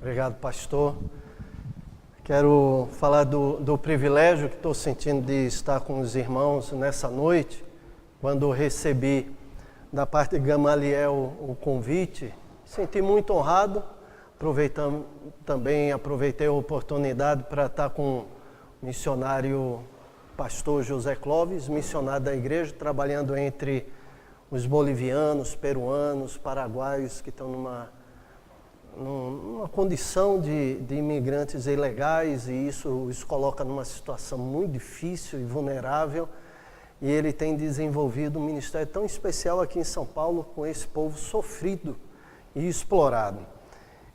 Obrigado, pastor. Quero falar do privilégio que estou sentindo de estar com os irmãos nessa noite, quando recebi da parte de Gamaliel o convite. Senti muito honrado, aproveitei a oportunidade para estar com o missionário pastor José Clóvis, missionário da igreja, trabalhando entre os bolivianos, peruanos, paraguaios que estão numa condição de imigrantes ilegais, e isso os coloca numa situação muito difícil e vulnerável, e ele tem desenvolvido um ministério tão especial aqui em São Paulo com esse povo sofrido e explorado.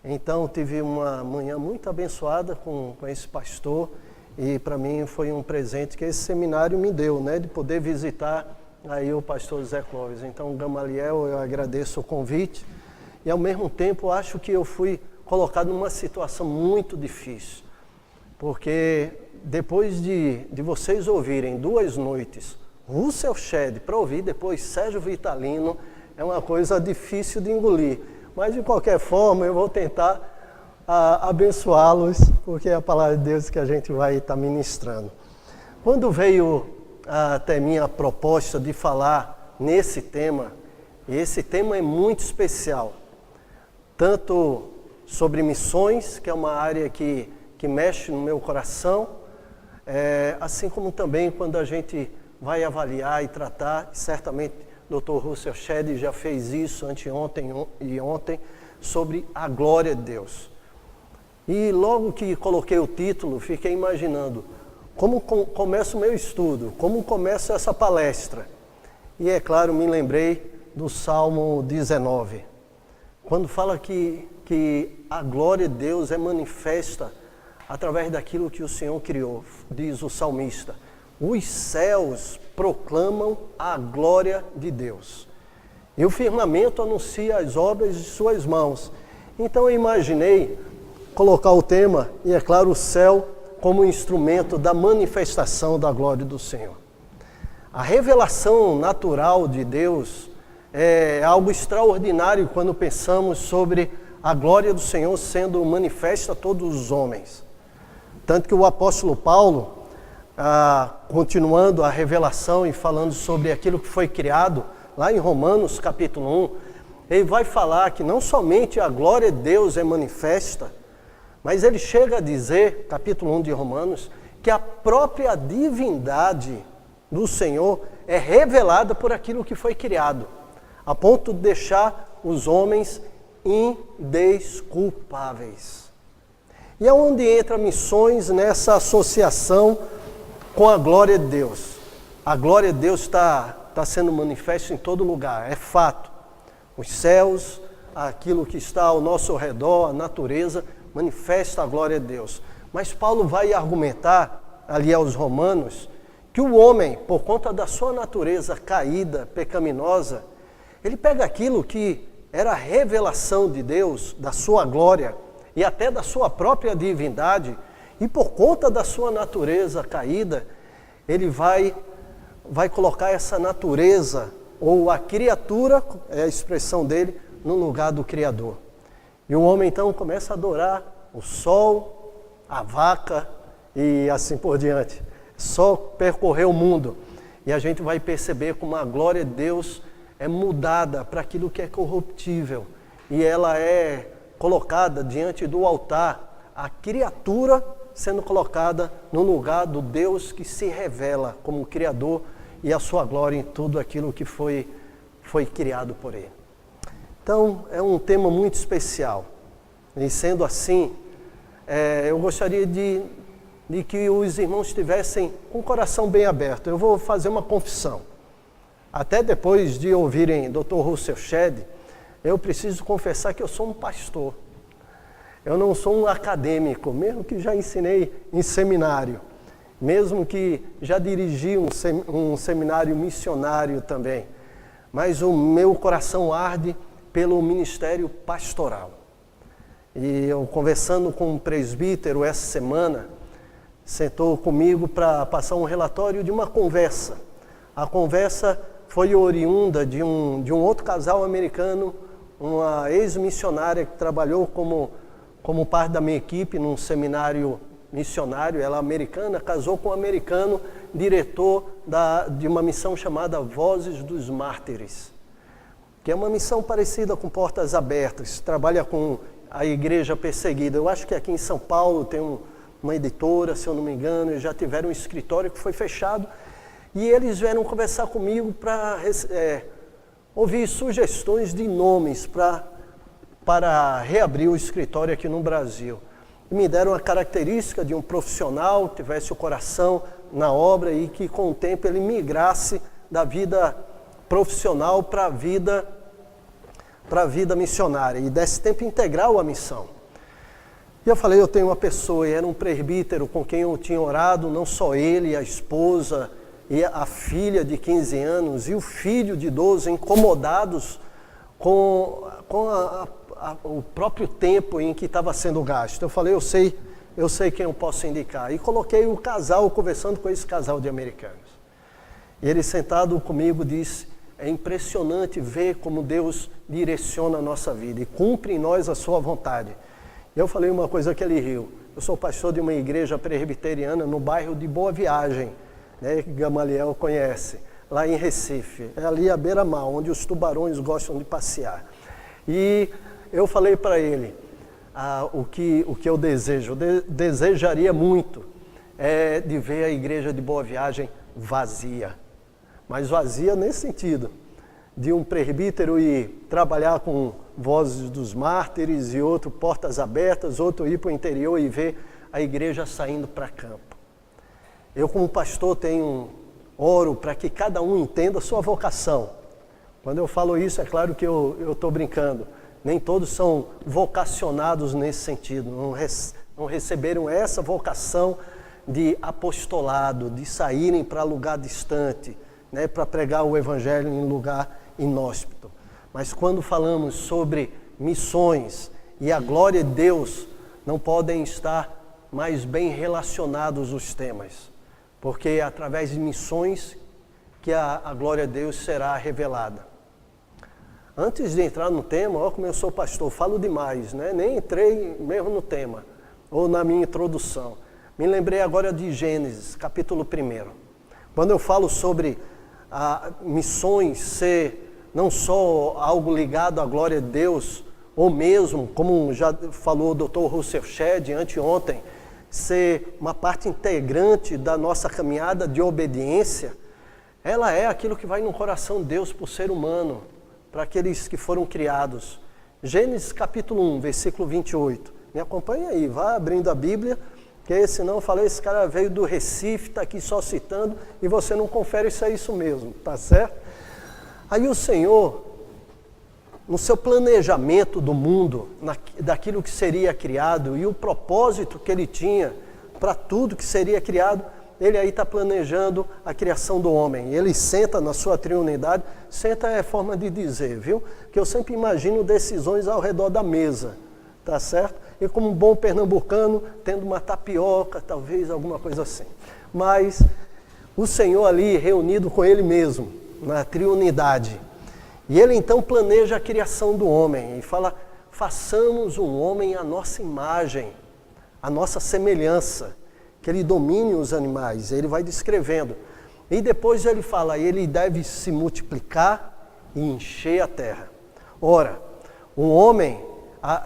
Então tive uma manhã muito abençoada com esse pastor, e para mim foi um presente que esse seminário me deu, de poder visitar aí o pastor José Clóvis. Então, Gamaliel, eu agradeço o convite. E, ao mesmo tempo, acho que eu fui colocado numa situação muito difícil. Porque depois de vocês ouvirem 2 noites Russell Shedd, para ouvir depois Sérgio Vitalino, é uma coisa difícil de engolir. Mas, de qualquer forma, eu vou tentar abençoá-los, porque é a palavra de Deus que a gente vai estar ministrando. Quando veio até mim a proposta de falar nesse tema, e esse tema é muito especial, tanto sobre missões, que é uma área que mexe no meu coração, assim como também quando a gente vai avaliar e tratar, certamente o Dr. Russell Shedd já fez isso anteontem e ontem, sobre a glória de Deus. E logo que coloquei o título, fiquei imaginando como começa o meu estudo, como começa essa palestra. E é claro, me lembrei do Salmo 19, quando fala que a glória de Deus é manifesta através daquilo que o Senhor criou. Diz o salmista: os céus proclamam a glória de Deus, e o firmamento anuncia as obras de suas mãos. Então eu imaginei colocar o tema, e é claro, o céu como instrumento da manifestação da glória do Senhor. A revelação natural de Deus é algo extraordinário quando pensamos sobre a glória do Senhor sendo manifesta a todos os homens. Tanto que o apóstolo Paulo, continuando a revelação e falando sobre aquilo que foi criado, lá em Romanos capítulo 1, ele vai falar que não somente a glória de Deus é manifesta, mas ele chega a dizer, capítulo 1 de Romanos, que a própria divindade do Senhor é revelada por aquilo que foi criado, a ponto de deixar os homens indesculpáveis. E é onde entra missões nessa associação com a glória de Deus. A glória de Deus está sendo manifesta em todo lugar, é fato. Os céus, aquilo que está ao nosso redor, a natureza, manifesta a glória de Deus. Mas Paulo vai argumentar ali aos Romanos que o homem, por conta da sua natureza caída, pecaminosa, ele pega aquilo que era a revelação de Deus, da sua glória e até da sua própria divindade, e por conta da sua natureza caída, ele vai colocar essa natureza, ou a criatura, é a expressão dele, no lugar do Criador. E o homem então começa a adorar o sol, a vaca e assim por diante. Só percorrer o mundo. E a gente vai perceber como a glória de Deus é mudada para aquilo que é corruptível. E ela é colocada diante do altar, a criatura sendo colocada no lugar do Deus que se revela como Criador e a sua glória em tudo aquilo que foi criado por Ele. Então, é um tema muito especial. E sendo assim, eu gostaria de que os irmãos estivessem com o coração bem aberto. Eu vou fazer uma confissão. Até depois de ouvirem Dr. Russell Shedd, eu preciso confessar que eu sou um pastor. Eu não sou um acadêmico, mesmo que já ensinei em seminário. Mesmo que já dirigi um seminário missionário também. Mas o meu coração arde pelo ministério pastoral. E eu, conversando com um presbítero essa semana, sentou comigo para passar um relatório de uma conversa. A conversa foi oriunda de um outro casal americano, uma ex-missionária que trabalhou como como parte da minha equipe num seminário missionário, ela é americana, casou com um americano, diretor de uma missão chamada Vozes dos Mártires, que é uma missão parecida com Portas Abertas, trabalha com a igreja perseguida. Eu acho que aqui em São Paulo tem uma editora, se eu não me engano, eles já tiveram um escritório que foi fechado, e eles vieram conversar comigo para ouvir sugestões de nomes para reabrir o escritório aqui no Brasil. E me deram a característica de um profissional, tivesse o coração na obra e que com o tempo ele migrasse da vida profissional para a vida missionária e desse tempo integral à missão. E eu falei, eu tenho uma pessoa, e era um presbítero com quem eu tinha orado, não só ele, a esposa e a filha de 15 anos e o filho de 12, incomodados com o próprio tempo em que estava sendo gasto. Eu falei, eu sei quem eu posso indicar. E coloquei o casal, conversando com esse casal de americanos. E ele sentado comigo disse, é impressionante ver como Deus direciona a nossa vida e cumpre em nós a sua vontade. E eu falei uma coisa que ele riu. Eu sou pastor de uma igreja presbiteriana no bairro de Boa Viagem, né, que Gamaliel conhece, lá em Recife. É ali à beira-mar, onde os tubarões gostam de passear. E eu falei para ele o que eu desejo. Eu desejaria muito de ver a igreja de Boa Viagem vazia. Mas vazia nesse sentido, de um presbítero ir trabalhar com Vozes dos Mártires e outro Portas Abertas, outro ir para o interior e ver a igreja saindo para campo. Eu como pastor oro para que cada um entenda a sua vocação. Quando eu falo isso, é claro que eu estou brincando. Nem todos são vocacionados nesse sentido, não receberam essa vocação de apostolado, de saírem para lugar distante, né, para pregar o evangelho em lugar inóspito. Mas quando falamos sobre missões e a glória de Deus, não podem estar mais bem relacionados os temas, porque é através de missões que a glória de Deus será revelada. Antes de entrar no tema, olha como eu sou pastor, falo demais, né? Nem entrei mesmo no tema, ou na minha introdução. Me lembrei agora de Gênesis, capítulo 1. Quando eu falo sobre missões ser não só algo ligado à glória de Deus, ou mesmo, como já falou o Dr. Russell Shedd anteontem, ser uma parte integrante da nossa caminhada de obediência, ela é aquilo que vai no coração de Deus para o ser humano, para aqueles que foram criados. Gênesis capítulo 1, versículo 28. Me acompanha aí, vá abrindo a Bíblia, porque senão eu falei, esse cara veio do Recife, está aqui só citando, e você não confere se é isso mesmo, tá certo? Aí o Senhor, no seu planejamento do mundo, daquilo que seria criado, e o propósito que ele tinha para tudo que seria criado, ele aí está planejando a criação do homem. Ele senta na sua triunidade, senta é forma de dizer, viu? Que eu sempre imagino decisões ao redor da mesa, tá certo? E como um bom pernambucano, tendo uma tapioca, talvez alguma coisa assim. Mas o Senhor ali reunido com ele mesmo, na triunidade. E ele então planeja a criação do homem e fala, façamos um homem à nossa imagem, à nossa semelhança, que ele domine os animais. Ele vai descrevendo. E depois ele fala, ele deve se multiplicar e encher a terra. Ora, o homem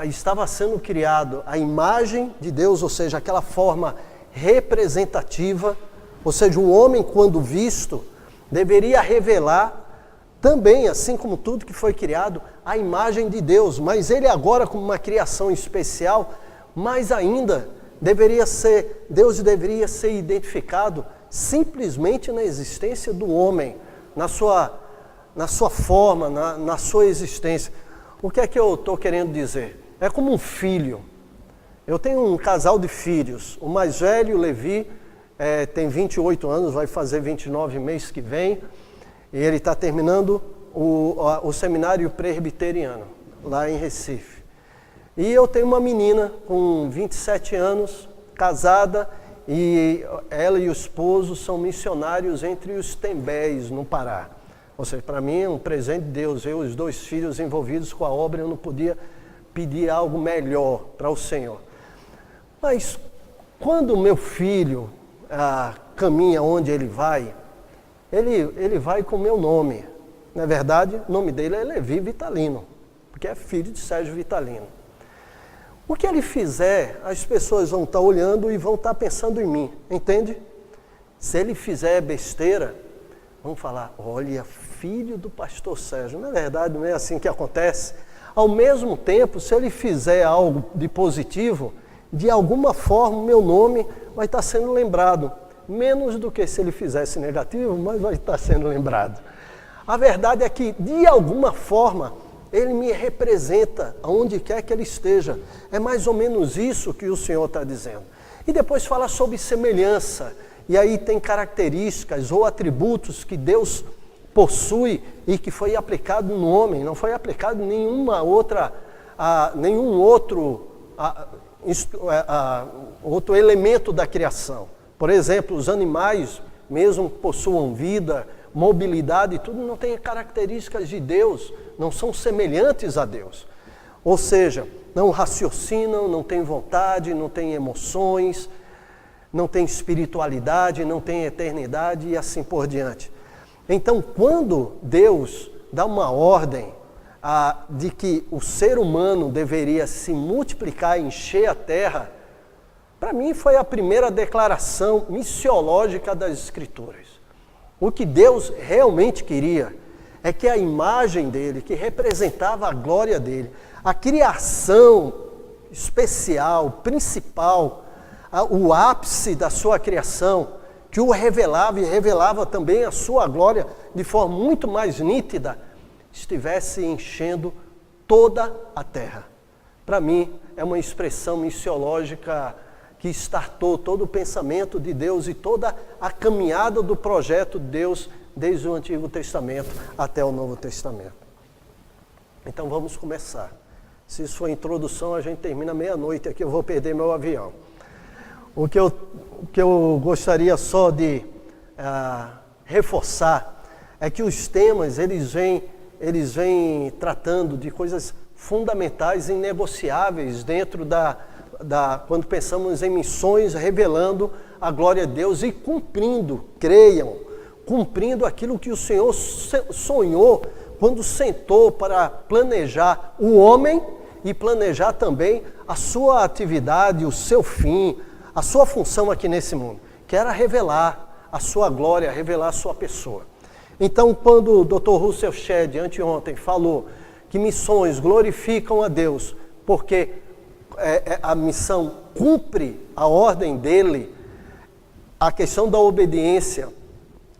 estava sendo criado à imagem de Deus, ou seja, aquela forma representativa, ou seja, o homem quando visto, deveria revelar também, assim como tudo que foi criado, a imagem de Deus. Mas ele agora, como uma criação especial, mais ainda, Deus deveria ser identificado simplesmente na existência do homem, na sua forma, na sua existência. O que é que eu estou querendo dizer? É como um filho. Eu tenho um casal de filhos. O mais velho, Levi, tem 28 anos, vai fazer 29 mês que vem. E ele está terminando o seminário presbiteriano, lá em Recife. E eu tenho uma menina com 27 anos, casada, e ela e o esposo são missionários entre os Tembés, no Pará. Ou seja, para mim é um presente de Deus. Eu, os 2 filhos envolvidos com a obra, eu não podia pedir algo melhor para o Senhor. Mas quando o meu filho caminha onde ele vai com o meu nome. Na verdade, o nome dele é Levi Vitalino, porque é filho de Sérgio Vitalino. O que ele fizer, as pessoas vão estar olhando e vão estar pensando em mim, entende? Se ele fizer besteira, vão falar, olha, filho do pastor Sérgio. Na verdade, não é assim que acontece. Ao mesmo tempo, se ele fizer algo de positivo, de alguma forma o meu nome vai estar sendo lembrado. Menos do que se ele fizesse negativo, mas vai estar sendo lembrado. A verdade é que, de alguma forma, ele me representa aonde quer que ele esteja. É mais ou menos isso que o Senhor está dizendo. E depois fala sobre semelhança. E aí tem características ou atributos que Deus possui e que foi aplicado no homem. Não foi aplicado em nenhum outro elemento da criação. Por exemplo, os animais, mesmo que possuam vida, mobilidade e tudo, não têm características de Deus, não são semelhantes a Deus. Ou seja, não raciocinam, não têm vontade, não têm emoções, não têm espiritualidade, não têm eternidade e assim por diante. Então, quando Deus dá uma ordem de que o ser humano deveria se multiplicar e encher a terra, para mim foi a primeira declaração missiológica das Escrituras. O que Deus realmente queria é que a imagem dele, que representava a glória dele, a criação especial, principal, o ápice da sua criação, que o revelava e revelava também a sua glória de forma muito mais nítida, estivesse enchendo toda a terra. Para mim, é uma expressão missiológica que startou todo o pensamento de Deus e toda a caminhada do projeto de Deus desde o Antigo Testamento até o Novo Testamento. Então vamos começar. Se isso for introdução, a gente termina meia-noite aqui, eu vou perder meu avião. O que eu gostaria só de reforçar é que os temas, eles vêm tratando de coisas fundamentais e inegociáveis dentro quando pensamos em missões, revelando a glória de Deus e cumprindo, creiam, cumprindo aquilo que o Senhor sonhou quando sentou para planejar o homem e planejar também a sua atividade, o seu fim, a sua função aqui nesse mundo, que era revelar a sua glória, revelar a sua pessoa. Então, quando o Dr. Russell Shedd, anteontem, falou que missões glorificam a Deus, porque a missão cumpre a ordem dele, a questão da obediência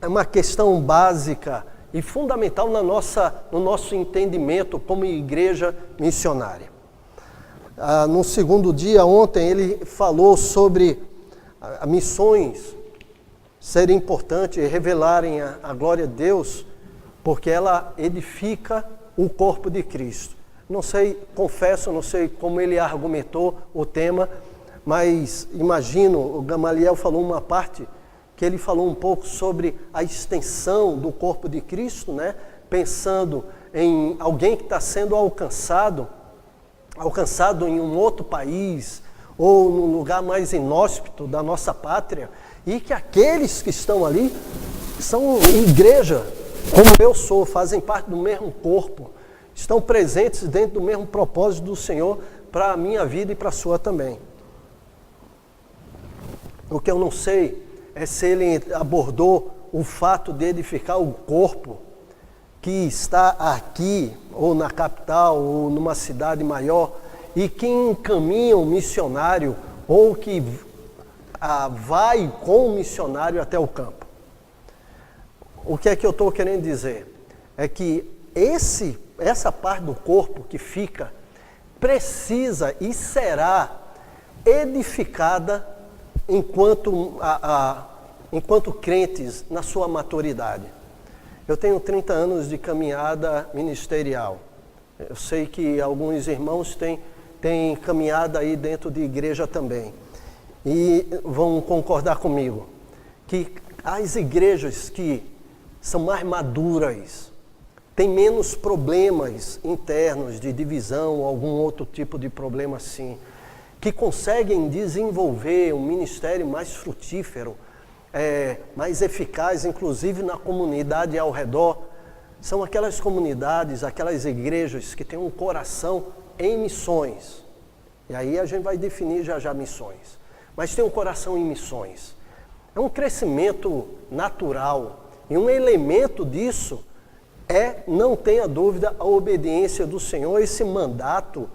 é uma questão básica e fundamental no nosso entendimento como igreja missionária. No segundo dia, ontem, ele falou sobre missões serem importantes e revelarem a glória de Deus, porque ela edifica o corpo de Cristo. Não sei como ele argumentou o tema, mas imagino, o Gamaliel falou uma parte, que ele falou um pouco sobre a extensão do corpo de Cristo, né? Pensando em alguém que está sendo alcançado em um outro país, ou num lugar mais inóspito da nossa pátria, e que aqueles que estão ali são igreja, como eu sou, fazem parte do mesmo corpo, estão presentes dentro do mesmo propósito do Senhor para a minha vida e para a sua também. O que eu não sei é se ele abordou o fato de edificar o corpo que está aqui, ou na capital, ou numa cidade maior, e que encaminha o missionário, ou que vai com o missionário até o campo. O que é que eu estou querendo dizer? É que essa parte do corpo que fica, precisa e será edificada enquanto crentes na sua maturidade. Eu tenho 30 anos de caminhada ministerial. Eu sei que alguns irmãos têm caminhada aí dentro de igreja também. E vão concordar comigo que as igrejas que são mais maduras, tem menos problemas internos de divisão ou algum outro tipo de problema assim, que conseguem desenvolver um ministério mais frutífero, mais eficaz, inclusive na comunidade ao redor, são aquelas comunidades, aquelas igrejas que têm um coração em missões. E aí a gente vai definir já missões. Mas tem um coração em missões. É um crescimento natural. E um elemento disso não tenha dúvida, a obediência do Senhor, esse mandato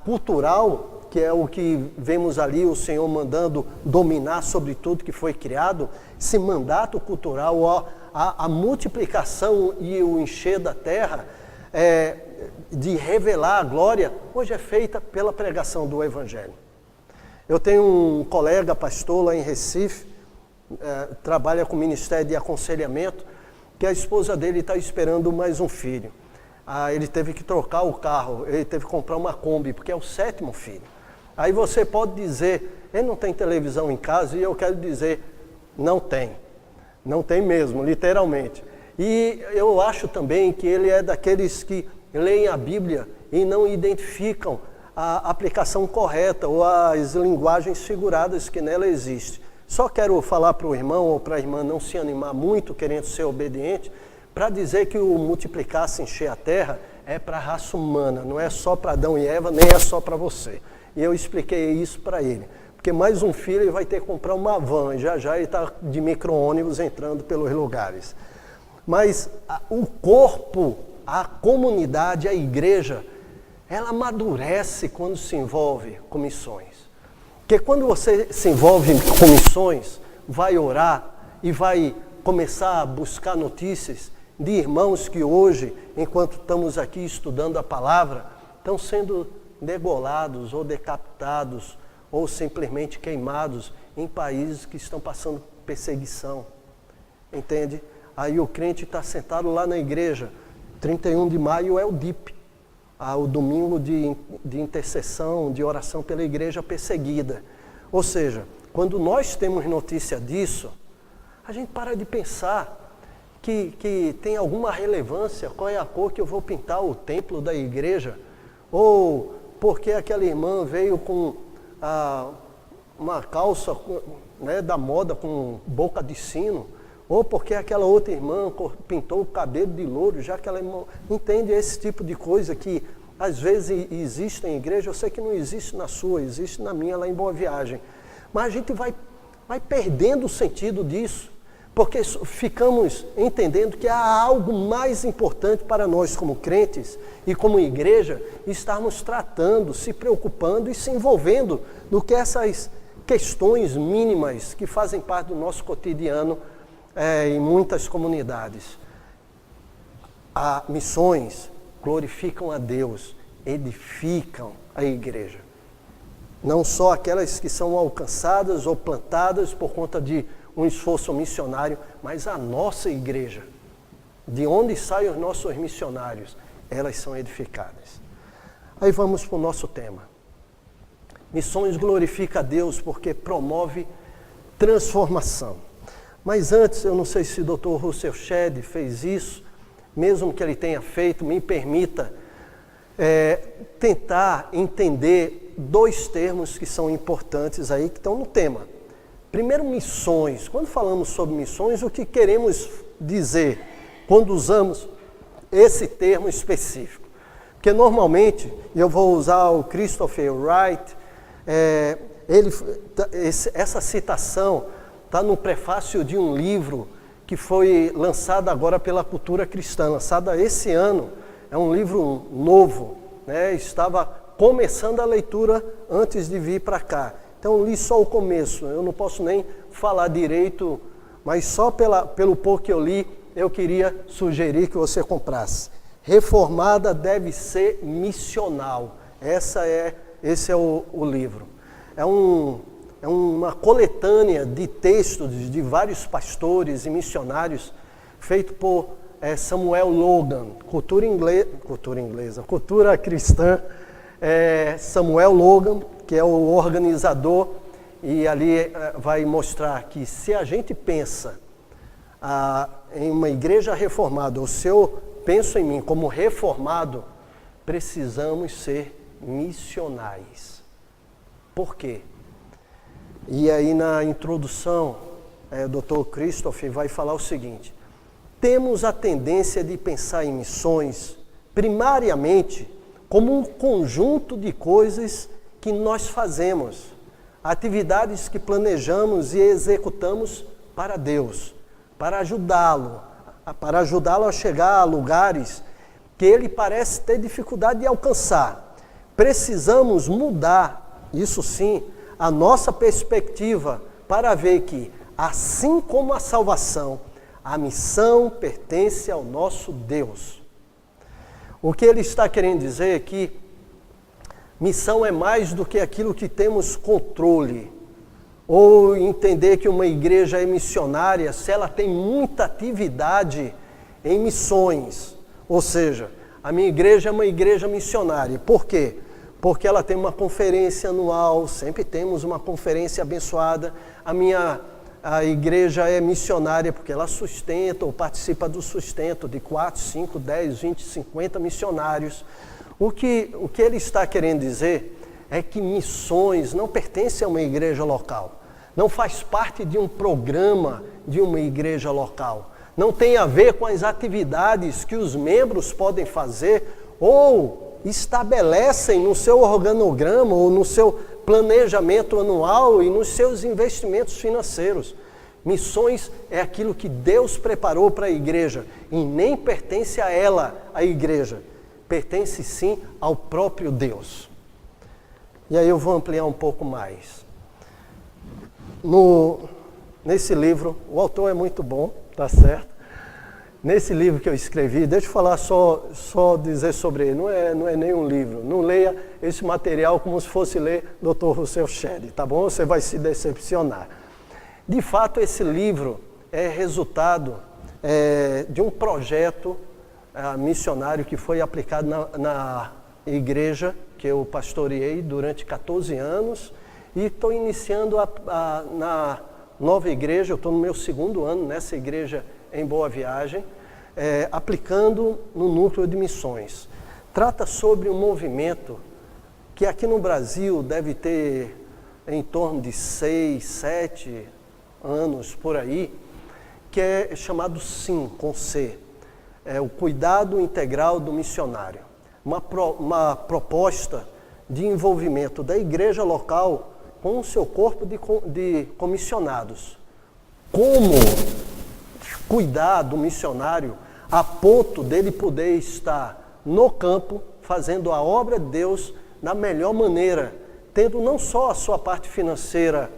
cultural, que é o que vemos ali o Senhor mandando dominar sobre tudo que foi criado, esse mandato cultural, a multiplicação e o encher da terra, de revelar a glória, hoje é feita pela pregação do Evangelho. Eu tenho um colega pastor lá em Recife, trabalha com ministério de aconselhamento, que a esposa dele está esperando mais um filho. Ele teve que trocar o carro, ele teve que comprar uma Kombi, porque é o 7º filho. Aí você pode dizer, ele não tem televisão em casa, e eu quero dizer, não tem. Não tem mesmo, literalmente. E eu acho também que ele é daqueles que leem a Bíblia e não identificam a aplicação correta ou as linguagens figuradas que nela existem. Só quero falar para o irmão ou para a irmã não se animar muito, querendo ser obediente, para dizer que o multiplicar, se encher a terra, é para a raça humana, não é só para Adão e Eva, nem é só para você. E eu expliquei isso para ele. Porque mais um filho ele vai ter que comprar uma van, e já ele está de micro-ônibus entrando pelos lugares. Mas o corpo, a comunidade, a igreja, ela amadurece quando se envolve com missões. Porque quando você se envolve com missões, vai orar e vai começar a buscar notícias de irmãos que hoje, enquanto estamos aqui estudando a palavra, estão sendo degolados ou decapitados ou simplesmente queimados em países que estão passando perseguição. Entende? Aí o crente está sentado lá na igreja. 31 de maio é o DIP. O domingo de intercessão, de oração pela igreja perseguida. Ou seja, quando nós temos notícia disso, a gente para de pensar que tem alguma relevância, qual é a cor que eu vou pintar o templo da igreja, ou porque aquela irmã veio com uma calça da moda com boca de sino, ou porque aquela outra irmã pintou o cabelo de louro, já que ela entende esse tipo de coisa que às vezes existe em igreja. Eu sei que não existe na sua, existe na minha lá em Boa Viagem. Mas a gente vai perdendo o sentido disso, porque ficamos entendendo que há algo mais importante para nós como crentes e como igreja, estarmos tratando, se preocupando e se envolvendo do que essas questões mínimas que fazem parte do nosso cotidiano em muitas comunidades. Missões glorificam a Deus, edificam a igreja. Não só aquelas que são alcançadas ou plantadas por conta de um esforço missionário, mas a nossa igreja, de onde saem os nossos missionários, elas são edificadas. Aí vamos para o nosso tema. Missões glorifica a Deus porque promove transformação. Mas antes, eu não sei se o Dr. Russell Shedd fez isso, mesmo que ele tenha feito, me permita tentar entender 2 termos que são importantes aí, que estão no tema. Primeiro, missões. Quando falamos sobre missões, o que queremos dizer quando usamos esse termo específico? Porque normalmente, e eu vou usar o Christopher Wright, essa citação está no prefácio de um livro que foi lançado agora pela Cultura Cristã, lançado esse ano. É um livro novo, né? Estava começando a leitura antes de vir para cá. Então li só o começo, eu não posso nem falar direito, mas só pelo pouco que eu li, eu queria sugerir que você comprasse. Reformada deve ser missional. Esse é o livro. É uma coletânea de textos de vários pastores e missionários, feito por Samuel Logan, cultura cristã, Samuel Logan, que é o organizador, e ali vai mostrar que se a gente pensa em uma igreja reformada, ou se eu penso em mim como reformado, precisamos ser missionais. Por quê? E aí na introdução, o Dr. Christoph vai falar o seguinte: temos a tendência de pensar em missões primariamente como um conjunto de coisas que nós fazemos, atividades que planejamos e executamos para Deus, para ajudá-lo a chegar a lugares que ele parece ter dificuldade de alcançar. Precisamos mudar, isso sim, a nossa perspectiva para ver que, assim como a salvação, a missão pertence ao nosso Deus. O que ele está querendo dizer é que missão é mais do que aquilo que temos controle, ou entender que uma igreja é missionária se ela tem muita atividade em missões. Ou seja, a minha igreja é uma igreja missionária. Por quê? Porque ela tem uma conferência anual, sempre temos uma conferência abençoada. A igreja é missionária porque ela sustenta ou participa do sustento de 4, 5, 10, 20, 50 missionários. O que ele está querendo dizer é que missões não pertencem a uma igreja local, não faz parte de um programa de uma igreja local, não tem a ver com as atividades que os membros podem fazer ou estabelecem no seu organograma ou no seu planejamento anual e nos seus investimentos financeiros. Missões é aquilo que Deus preparou para a igreja e nem pertence a ela, a igreja. Pertence sim ao próprio Deus. E aí eu vou ampliar um pouco mais. Nesse livro, o autor é muito bom, tá certo? Nesse livro que eu escrevi, deixa eu falar só dizer sobre ele, não é nenhum livro. Não leia esse material como se fosse ler Dr. Russell Shedd, tá bom? Você vai se decepcionar. De fato, esse livro é resultado de um projeto missionário que foi aplicado na igreja que eu pastoreei durante 14 anos e estou iniciando na nova igreja, eu estou no meu 2º ano nessa igreja em Boa Viagem, aplicando no núcleo de missões. Trata sobre um movimento que aqui no Brasil deve ter em torno de 6, 7 anos por aí, que é chamado SIM, com C, o Cuidado Integral do Missionário. Uma proposta de envolvimento da igreja local com o seu corpo de comissionados. Como cuidar do missionário a ponto dele poder estar no campo, fazendo a obra de Deus da melhor maneira, tendo não só a sua parte financeira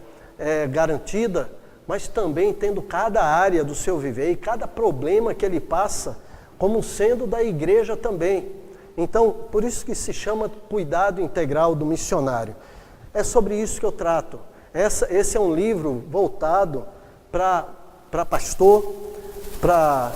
garantida, mas também tendo cada área do seu viver e cada problema que ele passa como sendo da igreja também. Então, por isso que se chama Cuidado Integral do Missionário. É sobre isso que eu trato. Esse é um livro voltado para pastor, para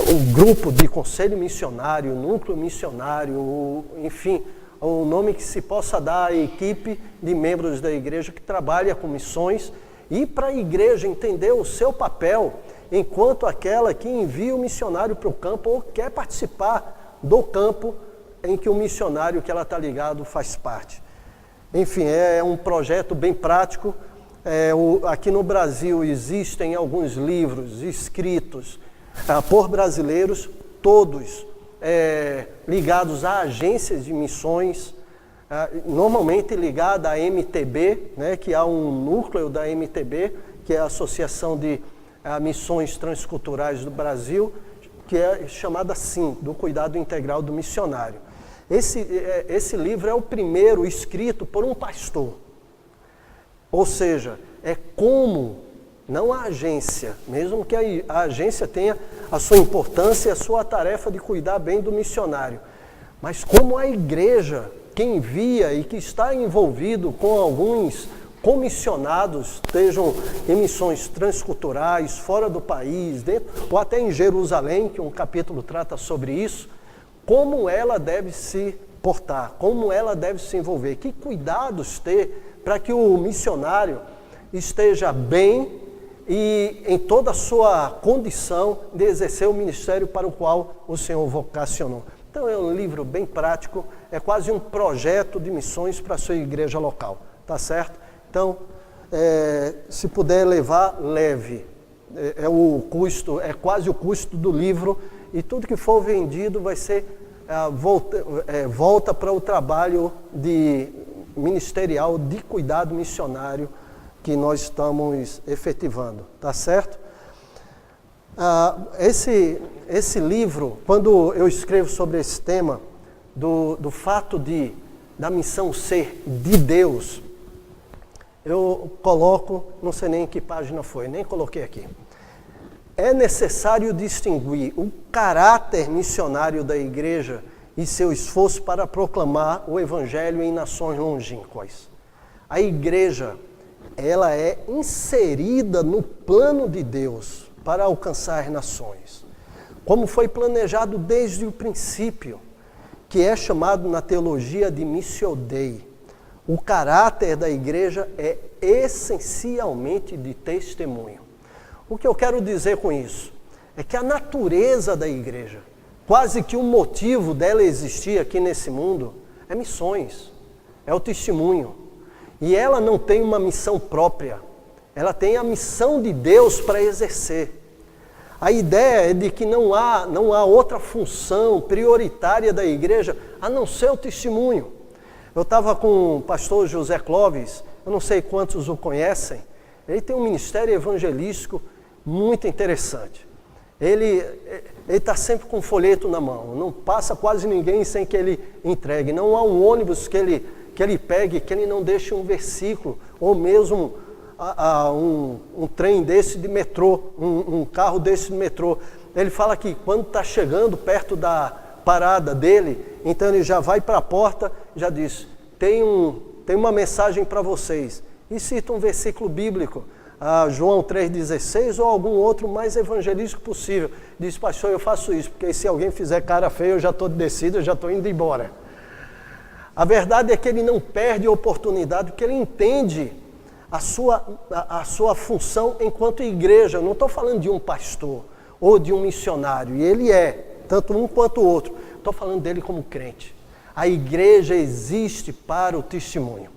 um grupo de conselho missionário, núcleo missionário, enfim, o nome que se possa dar à equipe de membros da igreja que trabalha com missões e para a igreja entender o seu papel enquanto aquela que envia o missionário para o campo ou quer participar do campo em que o missionário que ela está ligado faz parte. Enfim, é um projeto bem prático. Aqui no Brasil existem alguns livros escritos por brasileiros, todos ligados a agências de missões, normalmente ligada à MTB, né, que há um núcleo da MTB, que é a Associação de Missões Transculturais do Brasil, que é chamada SIM, do Cuidado Integral do Missionário. Esse livro é o primeiro escrito por um pastor. Ou seja, é como, não a agência, mesmo que a agência tenha a sua importância e a sua tarefa de cuidar bem do missionário, mas como a igreja que envia e que está envolvido com alguns comissionados, estejam em missões transculturais, fora do país, dentro, ou até em Jerusalém, que um capítulo trata sobre isso, como ela deve se portar, como ela deve se envolver, que cuidados ter para que o missionário esteja bem e em toda a sua condição de exercer o ministério para o qual o Senhor vocacionou. Então é um livro bem prático, é quase um projeto de missões para a sua igreja local, tá certo? Então, se puder levar, leve. É quase o custo do livro, e tudo que for vendido vai ser volta para o trabalho ministerial de cuidado missionário que nós estamos efetivando, tá certo? Esse livro, quando eu escrevo sobre esse tema, do fato da missão ser de Deus, eu coloco, não sei nem em que página foi, nem coloquei aqui. É necessário distinguir o caráter missionário da igreja e seu esforço para proclamar o evangelho em nações longínquas. A igreja, ela é inserida no plano de Deus para alcançar nações, como foi planejado desde o princípio, que é chamado na teologia de Missio Dei. O caráter da igreja é essencialmente de testemunho. O que eu quero dizer com isso é que a natureza da igreja, quase que o motivo dela existir aqui nesse mundo, é missões, é o testemunho. E ela não tem uma missão própria, ela tem a missão de Deus para exercer. A ideia é de que não há outra função prioritária da igreja a não ser o testemunho. Eu estava com o pastor José Clóvis, eu não sei quantos o conhecem, ele tem um ministério evangelístico muito interessante. Ele está sempre com um folheto na mão, não passa quase ninguém sem que ele entregue. Não há um ônibus que ele pegue, que ele não deixe um versículo, ou mesmo um trem desse de metrô, um carro desse de metrô. Ele fala que quando está chegando perto da parada dele, então ele já vai para a porta, já diz, tem uma mensagem para vocês. E cita um versículo bíblico, João 3,16 ou algum outro mais evangelístico possível. Diz, pastor, eu faço isso, porque se alguém fizer cara feia, eu já estou descido, eu já estou indo embora. A verdade é que ele não perde a oportunidade, porque ele entende a sua função enquanto igreja. Eu não estou falando de um pastor ou de um missionário, e ele é, tanto um quanto o outro. Estou falando dele como crente. A igreja existe para o testemunho.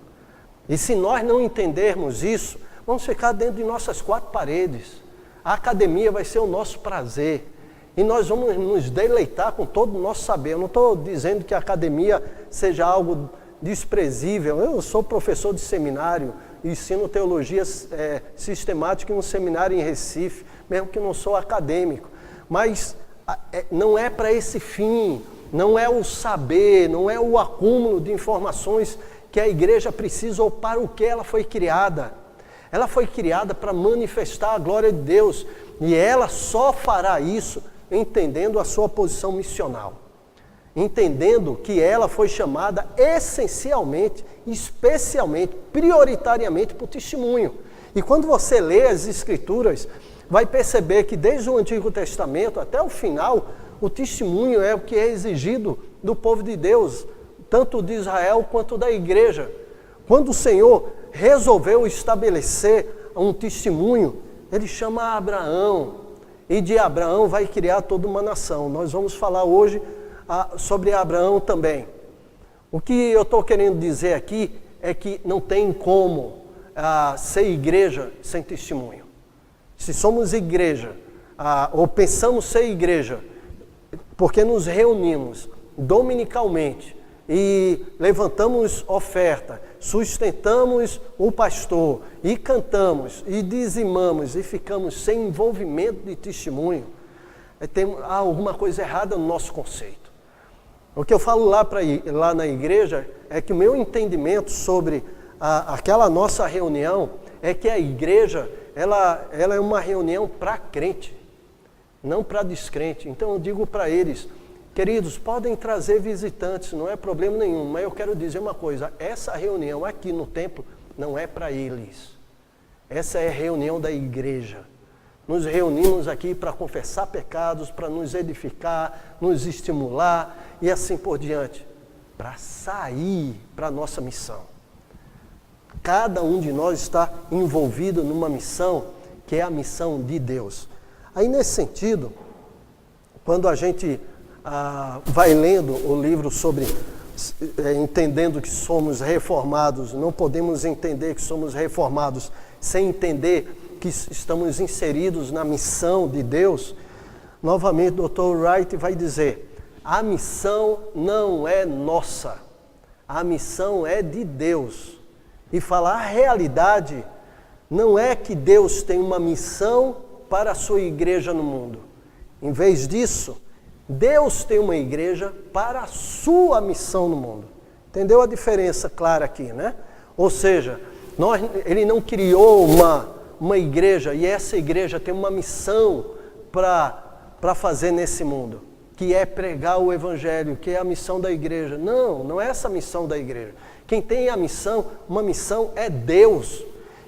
E se nós não entendermos isso, vamos ficar dentro de nossas quatro paredes. A academia vai ser o nosso prazer. E nós vamos nos deleitar com todo o nosso saber. Eu não estou dizendo que a academia seja algo desprezível. Eu sou professor de seminário, ensino teologia sistemática em um seminário em Recife, mesmo que não sou acadêmico. Mas não é para esse fim, não é o saber, não é o acúmulo de informações que a igreja precisa ou para o que ela foi criada. Ela foi criada para manifestar a glória de Deus, e ela só fará isso entendendo a sua posição missional, entendendo que ela foi chamada essencialmente, especialmente, prioritariamente para o testemunho. E quando você lê as Escrituras, vai perceber que desde o Antigo Testamento até o final, o testemunho é o que é exigido do povo de Deus, tanto de Israel quanto da igreja. Quando o Senhor resolveu estabelecer um testemunho, ele chama Abraão, e de Abraão vai criar toda uma nação. Nós vamos falar hoje sobre Abraão também. O que eu estou querendo dizer aqui é que não tem como ser igreja sem testemunho. Se somos igreja, ou pensamos ser igreja, porque nos reunimos dominicalmente e levantamos oferta, sustentamos o pastor e cantamos e dizimamos e ficamos sem envolvimento de testemunho, há alguma coisa errada no nosso conceito. O que eu falo lá na igreja é que o meu entendimento sobre aquela nossa reunião é que a igreja ela é uma reunião para crente, não para descrente. Então eu digo para eles, queridos, podem trazer visitantes, não é problema nenhum, mas eu quero dizer uma coisa, essa reunião aqui no templo não é para eles. Essa é a reunião da igreja. Nos reunimos aqui para confessar pecados, para nos edificar, nos estimular e assim por diante, para sair para a nossa missão. Cada um de nós está envolvido numa missão que é a missão de Deus. Aí, nesse sentido, quando a gente vai lendo o livro sobre entendendo que somos reformados, não podemos entender que somos reformados sem entender que estamos inseridos na missão de Deus. Novamente, o Dr. Wright vai dizer, a missão não é nossa, a missão é de Deus. E falar a realidade não é que Deus tem uma missão para a sua igreja no mundo. Em vez disso, Deus tem uma igreja para a sua missão no mundo. Entendeu a diferença clara aqui, né? Ou seja, Ele não criou uma igreja e essa igreja tem uma missão para fazer nesse mundo, que é pregar o evangelho, que é a missão da igreja. Não é essa a missão da igreja. Quem tem uma missão é Deus.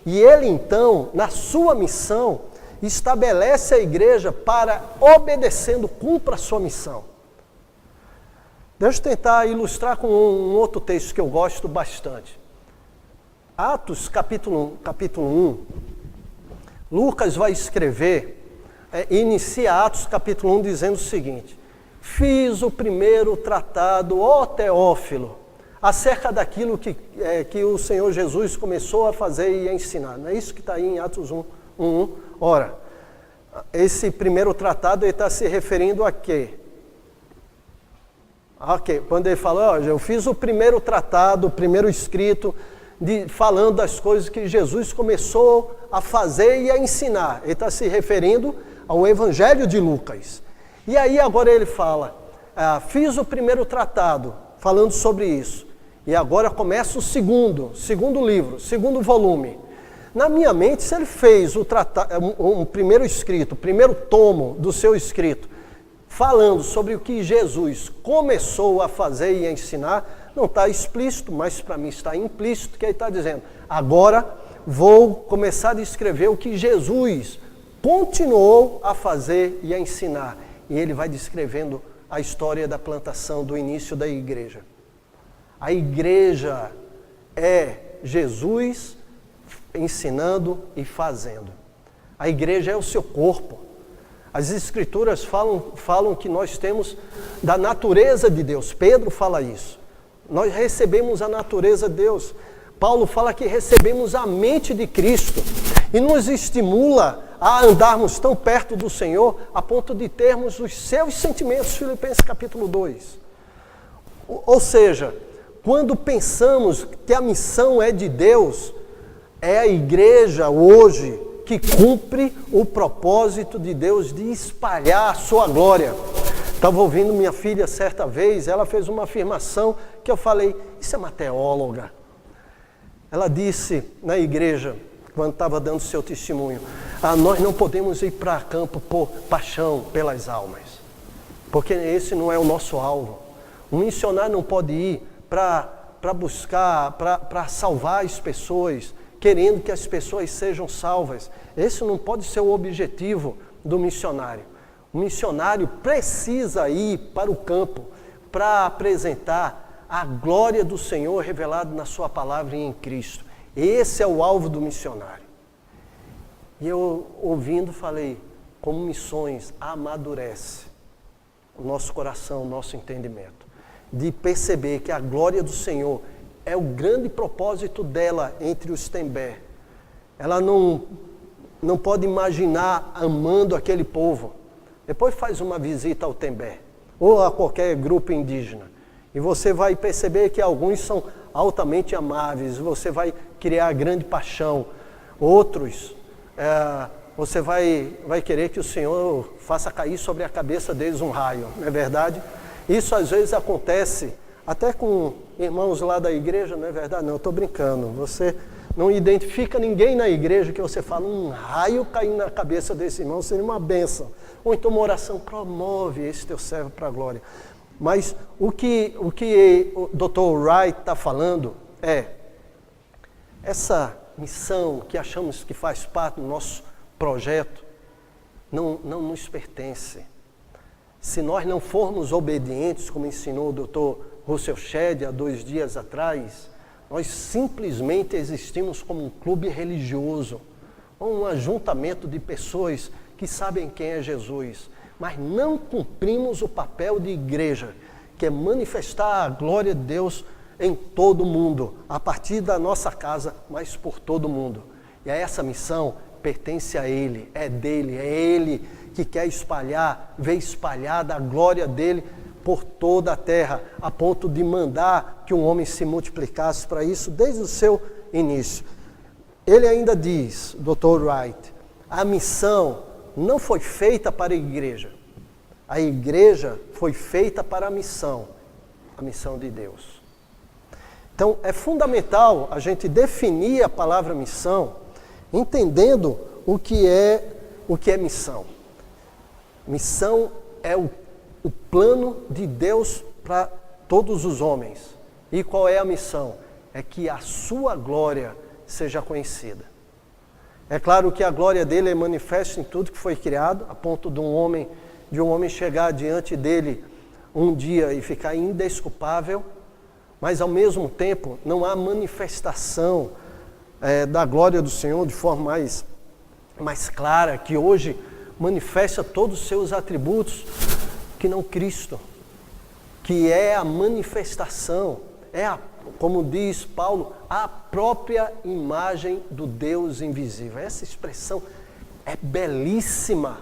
E Ele então, na sua missão, estabelece a igreja para, obedecendo, cumpra a sua missão. Deixa eu tentar ilustrar com um outro texto que eu gosto bastante. Atos, capítulo 1. Lucas vai escrever, inicia Atos, capítulo 1, dizendo o seguinte: fiz o primeiro tratado, ó Teófilo, acerca daquilo que o Senhor Jesus começou a fazer e a ensinar. Não é isso que está aí em Atos 1:1. Ora, esse primeiro tratado ele está se referindo a quê? Quando ele fala, eu fiz o primeiro tratado, o primeiro escrito, falando das coisas que Jesus começou a fazer e a ensinar. Ele está se referindo ao Evangelho de Lucas. E aí agora ele fala, fiz o primeiro tratado, falando sobre isso. E agora começa o segundo livro, segundo volume. Na minha mente, se ele fez um primeiro escrito, o primeiro tomo do seu escrito, falando sobre o que Jesus começou a fazer e a ensinar, não está explícito, mas para mim está implícito, que ele está dizendo, agora vou começar a escrever o que Jesus continuou a fazer e a ensinar. E ele vai descrevendo a história da plantação, do início da igreja. A igreja é Jesus ensinando e fazendo. A igreja é o seu corpo. As escrituras falam que nós temos da natureza de Deus. Pedro fala isso. Nós recebemos a natureza de Deus. Paulo fala que recebemos a mente de Cristo e nos estimula a andarmos tão perto do Senhor a ponto de termos os seus sentimentos. Filipenses capítulo 2. Ou seja, quando pensamos que a missão é de Deus, é a igreja hoje que cumpre o propósito de Deus de espalhar a sua glória. Estava ouvindo minha filha certa vez, ela fez uma afirmação que eu falei, isso é uma teóloga. Ela disse na igreja, quando estava dando seu testemunho, nós não podemos ir para campo por paixão pelas almas, porque esse não é o nosso alvo. Um missionário não pode ir para buscar, para salvar as pessoas, querendo que as pessoas sejam salvas. Esse não pode ser o objetivo do missionário. O missionário precisa ir para o campo para apresentar a glória do Senhor revelada na sua palavra e em Cristo. Esse é o alvo do missionário. E eu, ouvindo, falei, como missões amadurece o nosso coração, o nosso entendimento, de perceber que a glória do Senhor é o grande propósito dela entre os Tembé. Ela não pode imaginar amando aquele povo. Depois faz uma visita ao Tembé, ou a qualquer grupo indígena, e você vai perceber que alguns são altamente amáveis, você vai criar grande paixão. Outros, você vai querer que o Senhor faça cair sobre a cabeça deles um raio, não é verdade? Isso às vezes acontece até com irmãos lá da igreja, não é verdade? Não, eu estou brincando. Você não identifica ninguém na igreja que você fala, um raio caindo na cabeça desse irmão seria uma bênção. Ou então uma oração, promove esse teu servo para a glória. Mas o que o Dr. Wright está falando é, essa missão que achamos que faz parte do nosso projeto, não nos pertence. Se nós não formos obedientes, como ensinou o Dr. Russell Shedd há 2 dias atrás, nós simplesmente existimos como um clube religioso, um ajuntamento de pessoas que sabem quem é Jesus, mas não cumprimos o papel de igreja, que é manifestar a glória de Deus em todo o mundo, a partir da nossa casa, mas por todo o mundo. E essa missão pertence a Ele, é dele, é Ele que quer espalhar, ver espalhada a glória dele por toda a terra, a ponto de mandar que um homem se multiplicasse para isso desde o seu início. Ele ainda diz, Dr. Wright, a missão não foi feita para a igreja foi feita para a missão de Deus. Então, é fundamental a gente definir a palavra missão, entendendo o que é missão. Missão é o plano de Deus para todos os homens. E qual é a missão? É que a sua glória seja conhecida. É claro que a glória dele é manifesta em tudo que foi criado, a ponto de um homem chegar diante dele um dia e ficar indesculpável, mas ao mesmo tempo não há manifestação da glória do Senhor de forma mais clara, que hoje manifesta todos os seus atributos, que não Cristo, que é a manifestação, como diz Paulo, a própria imagem do Deus invisível. Essa expressão é belíssima.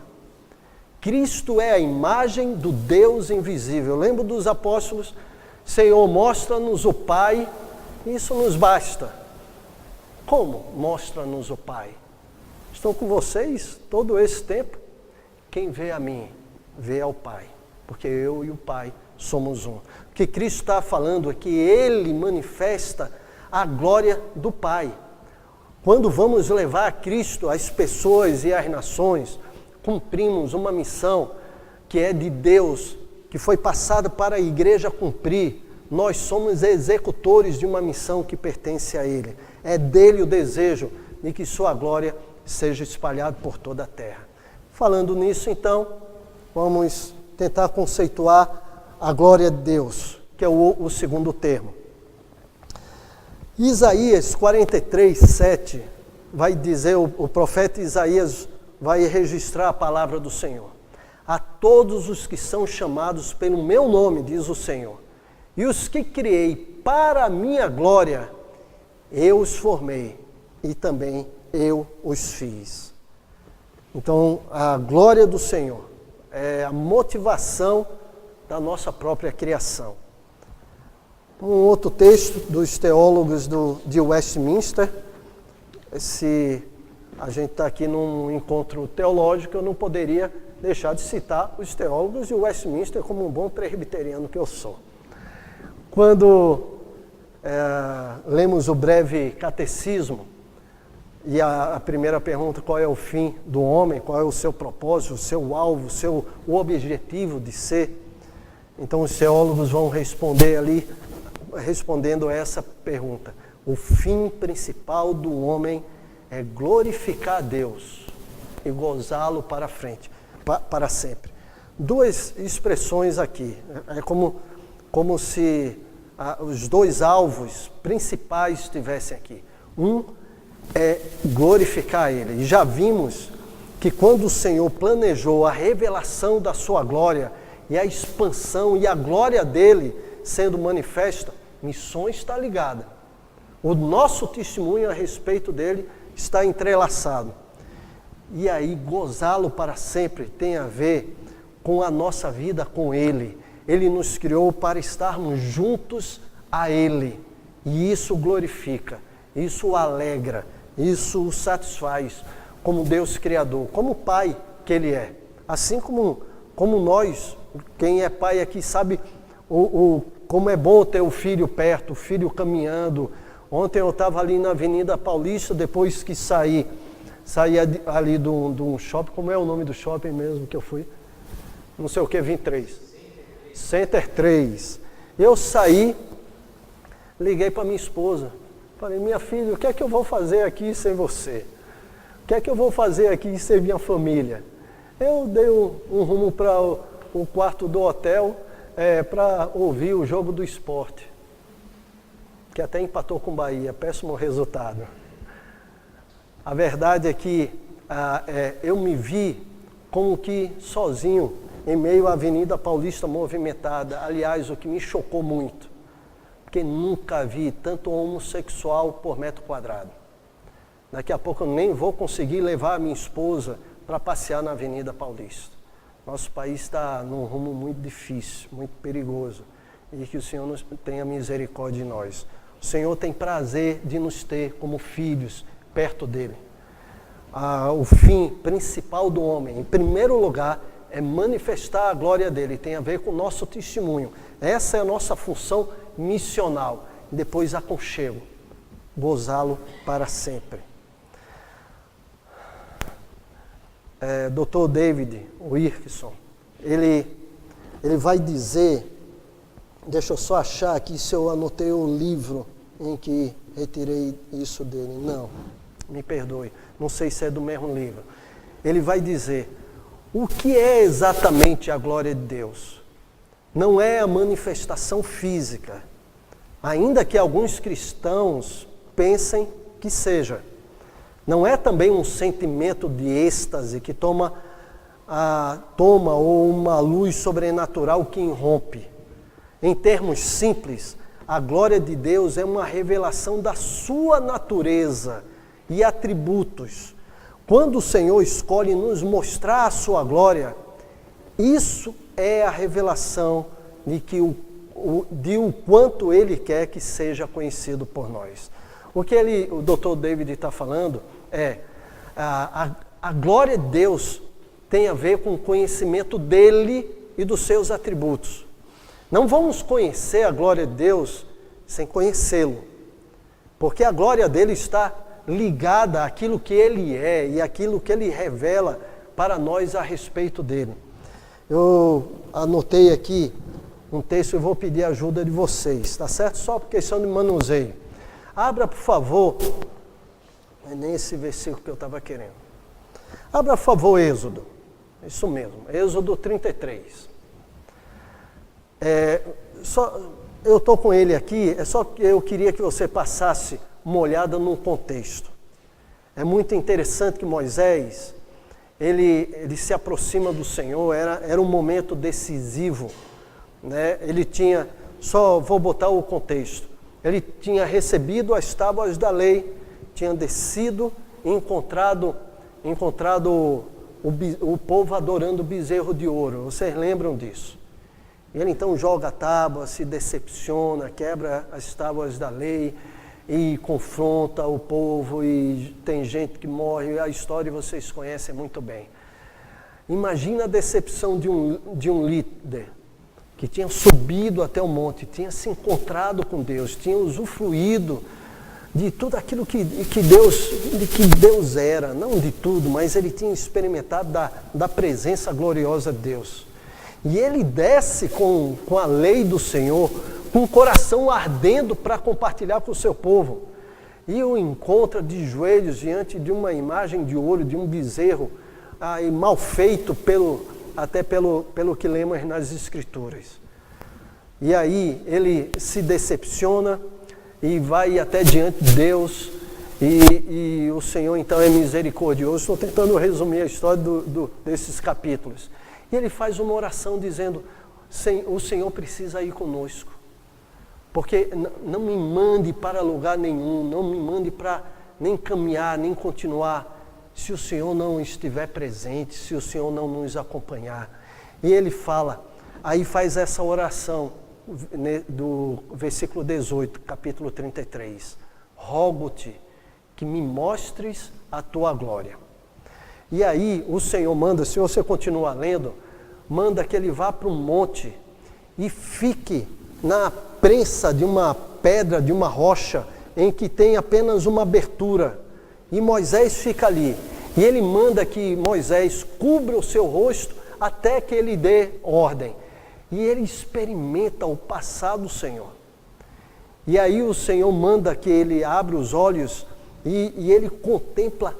Cristo é a imagem do Deus invisível. Eu lembro dos apóstolos, Senhor, mostra-nos o Pai, isso nos basta. Como mostra-nos o Pai? Estou com vocês todo esse tempo. Quem vê a mim, vê ao Pai, porque eu e o Pai somos um. O que Cristo está falando é que Ele manifesta a glória do Pai. Quando vamos levar a Cristo às pessoas e às nações, cumprimos uma missão que é de Deus, que foi passada para a igreja cumprir. Nós somos executores de uma missão que pertence a Ele. É dele o desejo de que sua glória seja espalhada por toda a terra. Falando nisso, então, vamos tentar conceituar a glória de Deus, que é o segundo termo. Isaías 43, 7, vai dizer, o profeta Isaías vai registrar a palavra do Senhor. A todos os que são chamados pelo meu nome, diz o Senhor, e os que criei para a minha glória, eu os formei e também eu os fiz. Então, a glória do Senhor é a motivação da nossa própria criação. Um outro texto dos teólogos de Westminster, se a gente está aqui num encontro teológico, eu não poderia deixar de citar os teólogos de Westminster como um bom presbiteriano que eu sou. Quando lemos o breve catecismo, e a primeira pergunta, qual é o fim do homem, qual é o seu propósito, o seu alvo, o objetivo de ser, então os teólogos vão responder ali, respondendo a essa pergunta. O fim principal do homem é glorificar a Deus e gozá-lo para frente, para sempre. Duas expressões aqui, é como se os dois alvos principais estivessem aqui. Um é glorificar Ele. E já vimos que quando o Senhor planejou a revelação da sua glória e a expansão e a glória dele sendo manifesta, missões está ligada. O nosso testemunho a respeito dele está entrelaçado. E aí, gozá-lo para sempre tem a ver com a nossa vida com Ele. Ele nos criou para estarmos juntos a Ele. E isso glorifica, isso o alegra, isso o satisfaz como Deus Criador, como Pai que Ele é. Assim como nós, quem é pai aqui sabe como é bom ter o filho perto, o filho caminhando. Ontem eu estava ali na Avenida Paulista, depois que saí ali de um shopping, como é o nome do shopping mesmo que eu fui? Não sei o que, 23. Center 3. Eu saí, liguei para minha esposa, falei, minha filha, o que é que eu vou fazer aqui sem você? O que é que eu vou fazer aqui sem minha família? Eu dei um rumo para o quarto do hotel para ouvir o jogo do Sport, que até empatou com o Bahia, péssimo resultado. A verdade é que eu me vi como que sozinho, em meio à Avenida Paulista movimentada. Aliás, o que me chocou muito, porque nunca vi tanto homossexual por metro quadrado. Daqui a pouco eu nem vou conseguir levar a minha esposa para passear na Avenida Paulista. Nosso país está num rumo muito difícil, muito perigoso, e que o Senhor tenha misericórdia de nós. O Senhor tem prazer de nos ter como filhos perto dele. O fim principal do homem, em primeiro lugar, é manifestar a glória dele, tem a ver com o nosso testemunho. Essa é a nossa função missional. Depois aconchego, gozá-lo para sempre. Dr. David Wilkerson, ele vai dizer, deixa eu só achar aqui se eu anotei o livro em que retirei isso dele. Não, me perdoe, não sei se é do mesmo livro. Ele vai dizer, o que é exatamente a glória de Deus? Não é a manifestação física, ainda que alguns cristãos pensem que seja. Não é também um sentimento de êxtase que toma ou uma luz sobrenatural que irrompe. Em termos simples, a glória de Deus é uma revelação da sua natureza e atributos. Quando o Senhor escolhe nos mostrar a sua glória, isso é a revelação de o quanto Ele quer que seja conhecido por nós. O que o Dr. David está falando a glória de Deus tem a ver com o conhecimento dele e dos seus atributos. Não vamos conhecer a glória de Deus sem conhecê-lo, porque a glória dele está ligada àquilo que ele é e àquilo que ele revela para nós a respeito dele. Eu anotei aqui um texto e vou pedir a ajuda de vocês, tá certo? Só por questão de manuseio. Abra, por favor. Não é nem esse versículo que eu estava querendo. Abra, por favor, Êxodo. Isso mesmo, Êxodo 33. Eu estou com ele aqui, é só que eu queria que você passasse uma olhada no contexto. É muito interessante que Moisés, ele se aproxima do Senhor, era um momento decisivo, né? Ele tinha, só vou botar o contexto, ele tinha recebido as tábuas da lei, tinha descido e encontrado o povo adorando o bezerro de ouro. Vocês lembram disso? Ele então joga a tábua, se decepciona, quebra as tábuas da lei e confronta o povo, e tem gente que morre. A história vocês conhecem muito bem. Imagina a decepção de um líder que tinha subido até o monte, tinha se encontrado com Deus, tinha usufruído de tudo aquilo que Deus era, não de tudo, mas ele tinha experimentado da presença gloriosa de Deus. E ele desce com a lei do Senhor, com o coração ardendo para compartilhar com o seu povo. E o encontra de joelhos diante de uma imagem de ouro, de um bezerro, mal feito pelo que lemos nas Escrituras. E aí ele se decepciona e vai até diante de Deus, e o Senhor então é misericordioso. Estou tentando resumir a história desses capítulos. E ele faz uma oração dizendo, o Senhor precisa ir conosco, porque não me mande para lugar nenhum, não me mande para nem caminhar, nem continuar, se o Senhor não estiver presente, se o Senhor não nos acompanhar. E ele fala, aí faz essa oração, do versículo 18, capítulo 33. Rogo-te que me mostres a tua glória. E aí o Senhor manda, se você continuar lendo, manda que ele vá para um monte e fique na prensa de uma pedra, de uma rocha, em que tem apenas uma abertura. E Moisés fica ali. E ele manda que Moisés cubra o seu rosto até que ele dê ordem. E ele experimenta o passar do Senhor. E aí o Senhor manda que ele abra os olhos e ele contempla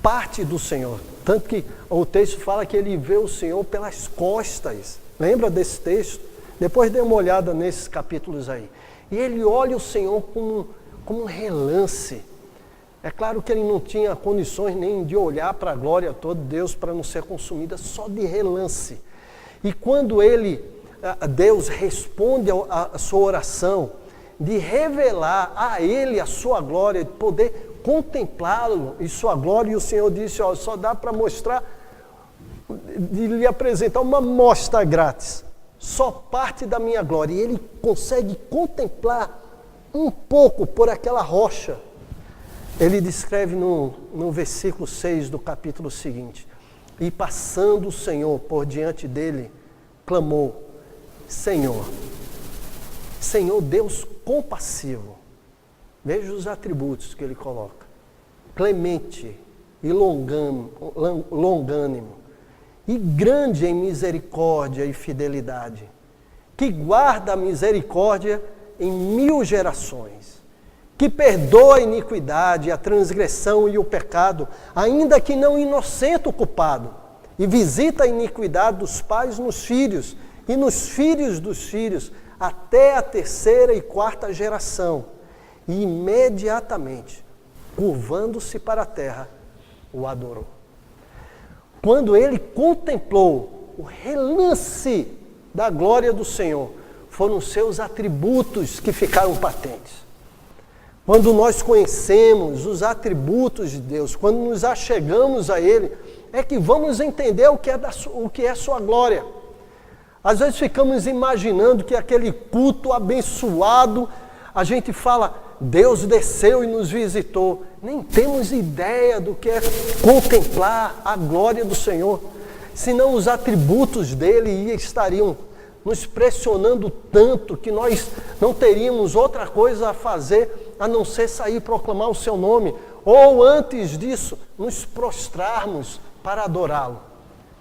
parte do Senhor. Tanto que o texto fala que ele vê o Senhor pelas costas. Lembra desse texto? Depois dê uma olhada nesses capítulos aí. E ele olha o Senhor como um relance. É claro que ele não tinha condições nem de olhar para a glória toda de Deus para não ser consumida, só de relance. E quando Deus responde a sua oração, de revelar a ele a sua glória, de poder contemplá-lo e sua glória, e o Senhor disse, ó, só dá para mostrar, de lhe apresentar uma mostra grátis, só parte da minha glória, e ele consegue contemplar um pouco por aquela rocha. Ele descreve no versículo 6 do capítulo seguinte, e passando o Senhor por diante dele, clamou, Senhor, Deus compassivo, veja os atributos que ele coloca, clemente e longânimo, e grande em misericórdia e fidelidade, que guarda a misericórdia em 1000 gerações, que perdoa a iniquidade, a transgressão e o pecado, ainda que não inocente o culpado, e visita a iniquidade dos pais nos filhos, e nos filhos dos filhos, até a 3ª e 4ª geração. E imediatamente, curvando-se para a terra, o adorou. Quando ele contemplou o relance da glória do Senhor, foram seus atributos que ficaram patentes. Quando nós conhecemos os atributos de Deus, quando nos achegamos a Ele, é que vamos entender o que é sua glória. Às vezes ficamos imaginando que aquele culto abençoado, a gente fala, Deus desceu e nos visitou. Nem temos ideia do que é contemplar a glória do Senhor. Senão os atributos dele estariam nos pressionando tanto que nós não teríamos outra coisa a fazer a não ser sair e proclamar o seu nome. Ou antes disso, nos prostrarmos para adorá-lo.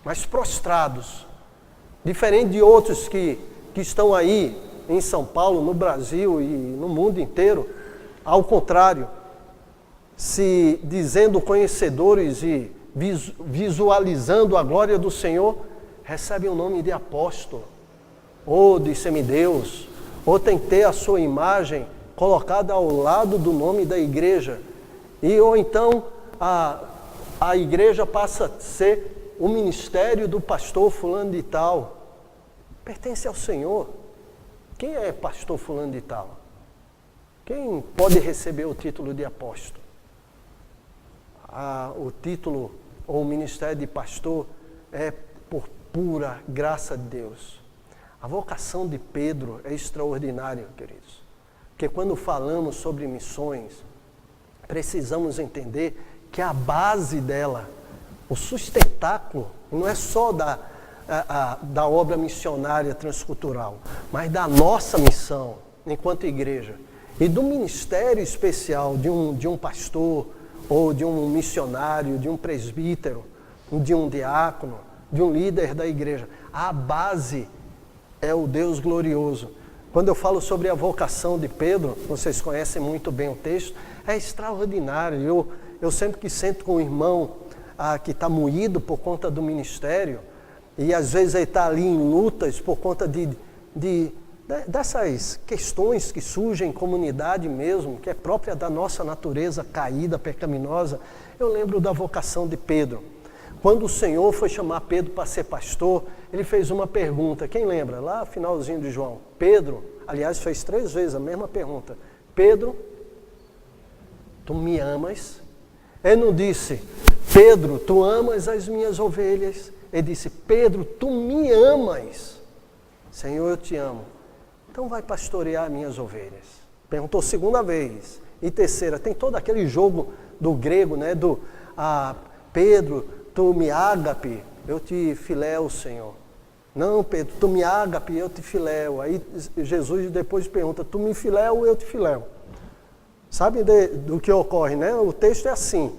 Mas prostrados. Diferente de outros que estão aí em São Paulo, no Brasil e no mundo inteiro, ao contrário, se dizendo conhecedores e visualizando a glória do Senhor, recebem o nome de apóstolo, ou de semideus, ou tem que ter a sua imagem colocada ao lado do nome da igreja, ou então a igreja passa a ser o ministério do pastor fulano de tal. Pertence ao Senhor. Quem é pastor fulano de tal? Quem pode receber o título de apóstolo? O título ou o ministério de pastor é por pura graça de Deus. A vocação de Pedro é extraordinária, queridos. Porque quando falamos sobre missões, precisamos entender que a base dela, o sustentáculo, não é só da obra missionária transcultural, mas da nossa missão enquanto igreja e do ministério especial de um pastor ou de um missionário, de um presbítero, de um diácono, de um líder da igreja. A base é o Deus glorioso. Quando eu falo sobre a vocação de Pedro, vocês conhecem muito bem o texto, é extraordinário. Eu sempre que sento com um irmão que está moído por conta do ministério, e às vezes ele está ali em lutas por conta dessas questões que surgem em comunidade mesmo, que é própria da nossa natureza caída, pecaminosa, eu lembro da vocação de Pedro. Quando o Senhor foi chamar Pedro para ser pastor, ele fez uma pergunta, quem lembra? Lá finalzinho de João, Pedro, aliás fez 3 vezes a mesma pergunta, Pedro, tu me amas? Ele não disse, Pedro, tu amas as minhas ovelhas? Ele disse, Pedro, tu me amas? Senhor, eu te amo. Então vai pastorear minhas ovelhas. Perguntou 2ª vez. E 3ª, tem todo aquele jogo do grego, né? Pedro, tu me ágape, eu te filéu, Senhor. Não, Pedro, tu me ágape, eu te filéu. Aí Jesus depois pergunta, tu me filéu, eu te filéu. Sabe do que ocorre, né? O texto é assim.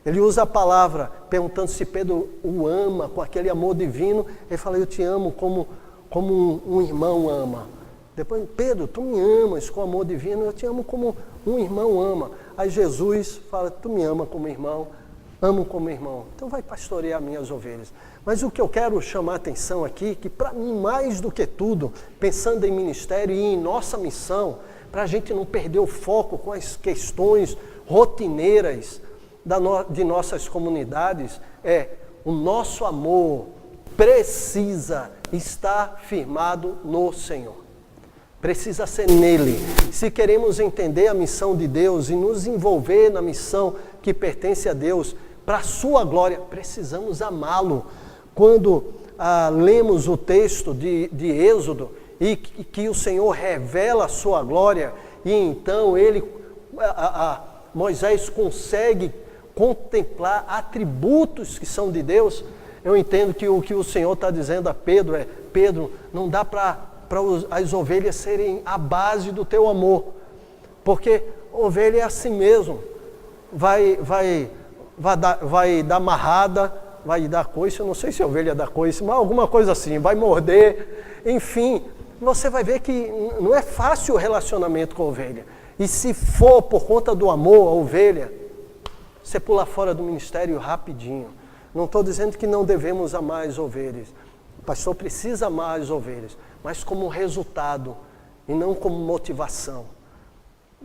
Ele usa a palavra, perguntando se Pedro o ama com aquele amor divino. Ele fala, eu te amo como um irmão ama. Depois, Pedro, tu me amas com amor divino, eu te amo como um irmão ama. Aí Jesus fala, tu me ama como irmão, amo como irmão. Então vai pastorear minhas ovelhas. Mas o que eu quero chamar a atenção aqui, que para mim mais do que tudo, pensando em ministério e em nossa missão, para a gente não perder o foco com as questões rotineiras de nossas comunidades, o nosso amor precisa estar firmado no Senhor. Precisa ser nele. Se queremos entender a missão de Deus e nos envolver na missão que pertence a Deus, para a sua glória, precisamos amá-lo. Quando lemos o texto de Êxodo e que o Senhor revela a sua glória, e então Moisés consegue contemplar atributos que são de Deus, eu entendo que o que o Senhor está dizendo a Pedro Pedro, não dá para as ovelhas serem a base do teu amor, porque ovelha é assim mesmo, vai dar amarrada, vai dar coice, eu não sei se a ovelha dá coice, mas alguma coisa assim, vai morder, enfim, você vai ver que não é fácil o relacionamento com a ovelha, e se for por conta do amor à ovelha, você pula fora do ministério rapidinho. Não estou dizendo que não devemos amar as ovelhas, o pastor precisa amar as ovelhas, mas como resultado, e não como motivação,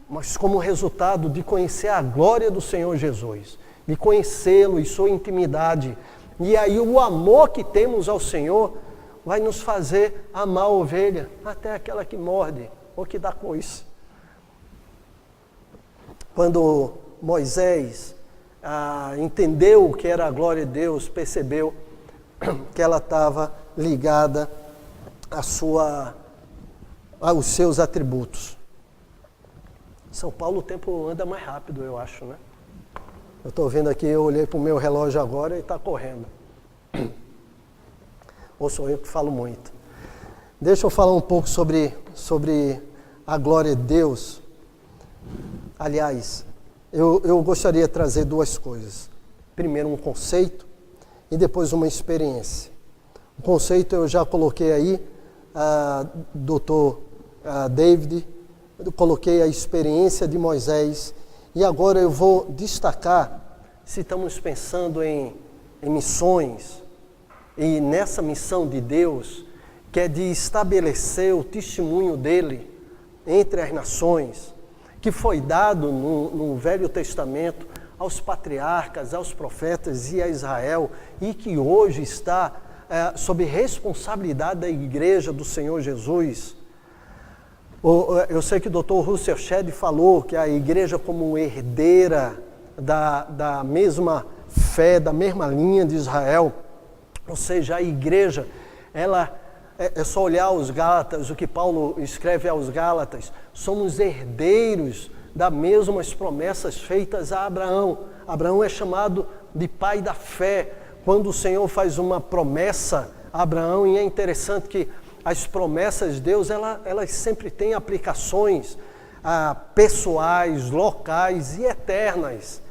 mas como resultado de conhecer a glória do Senhor Jesus, de conhecê-lo e sua intimidade. E aí o amor que temos ao Senhor vai nos fazer amar a ovelha, até aquela que morde ou que dá coice. Quando Moisés entendeu o que era a glória de Deus, percebeu que ela estava ligada aos seus atributos. Em São Paulo o tempo anda mais rápido, eu acho, né? Eu estou vendo aqui, eu olhei para o meu relógio agora e está correndo. Ou sou eu que falo muito. Deixa eu falar um pouco sobre a glória de Deus. Aliás, eu gostaria de trazer duas coisas. Primeiro um conceito e depois uma experiência. O conceito eu já coloquei aí, doutor David, eu coloquei a experiência de Moisés, e agora eu vou destacar, se estamos pensando em missões, e nessa missão de Deus, que é de estabelecer o testemunho dele entre as nações, que foi dado no Velho Testamento aos patriarcas, aos profetas e a Israel, e que hoje está sob responsabilidade da igreja do Senhor Jesus. Eu sei que o Dr. Russell Shedd falou que a igreja, como herdeira da mesma fé, da mesma linha de Israel, ou seja, a igreja, ela é só olhar os Gálatas, o que Paulo escreve aos Gálatas, somos herdeiros das mesmas promessas feitas a Abraão. Abraão é chamado de pai da fé, quando o Senhor faz uma promessa a Abraão, e é interessante que as promessas de Deus, elas sempre têm aplicações pessoais, locais e eternas.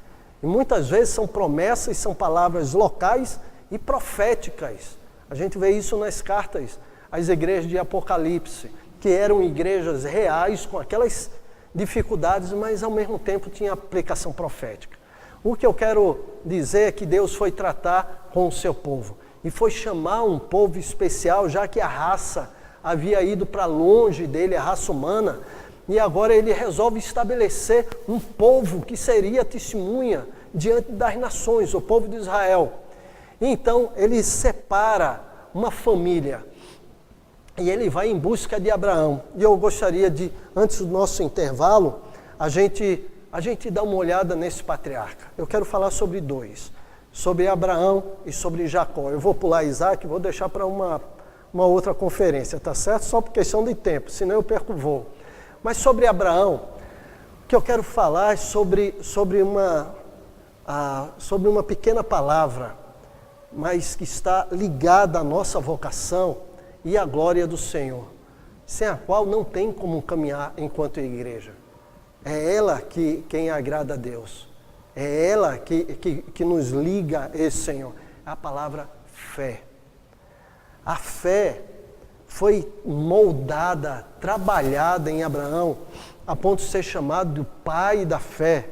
E muitas vezes são promessas, são palavras locais e proféticas. A gente vê isso nas cartas às igrejas de Apocalipse, que eram igrejas reais com aquelas dificuldades, mas ao mesmo tempo tinha aplicação profética. O que eu quero dizer é que Deus foi tratar com o seu povo. E foi chamar um povo especial, já que a raça havia ido para longe dele, a raça humana, e agora ele resolve estabelecer um povo que seria testemunha diante das nações, o povo de Israel. Então ele separa uma família e ele vai em busca de Abraão. E eu gostaria de, antes do nosso intervalo, a gente dar uma olhada nesse patriarca. Eu quero falar sobre dois. Sobre Abraão e sobre Jacó. Eu vou pular Isaac, vou deixar para uma outra conferência, tá certo? Só por questão de tempo, senão eu perco o voo. Mas sobre Abraão, o que eu quero falar é sobre uma pequena palavra, mas que está ligada à nossa vocação e à glória do Senhor, sem a qual não tem como caminhar enquanto igreja. É ela quem agrada a Deus. É ela que nos liga a esse Senhor. É a palavra fé. A fé foi moldada, trabalhada em Abraão, a ponto de ser chamado de pai da fé.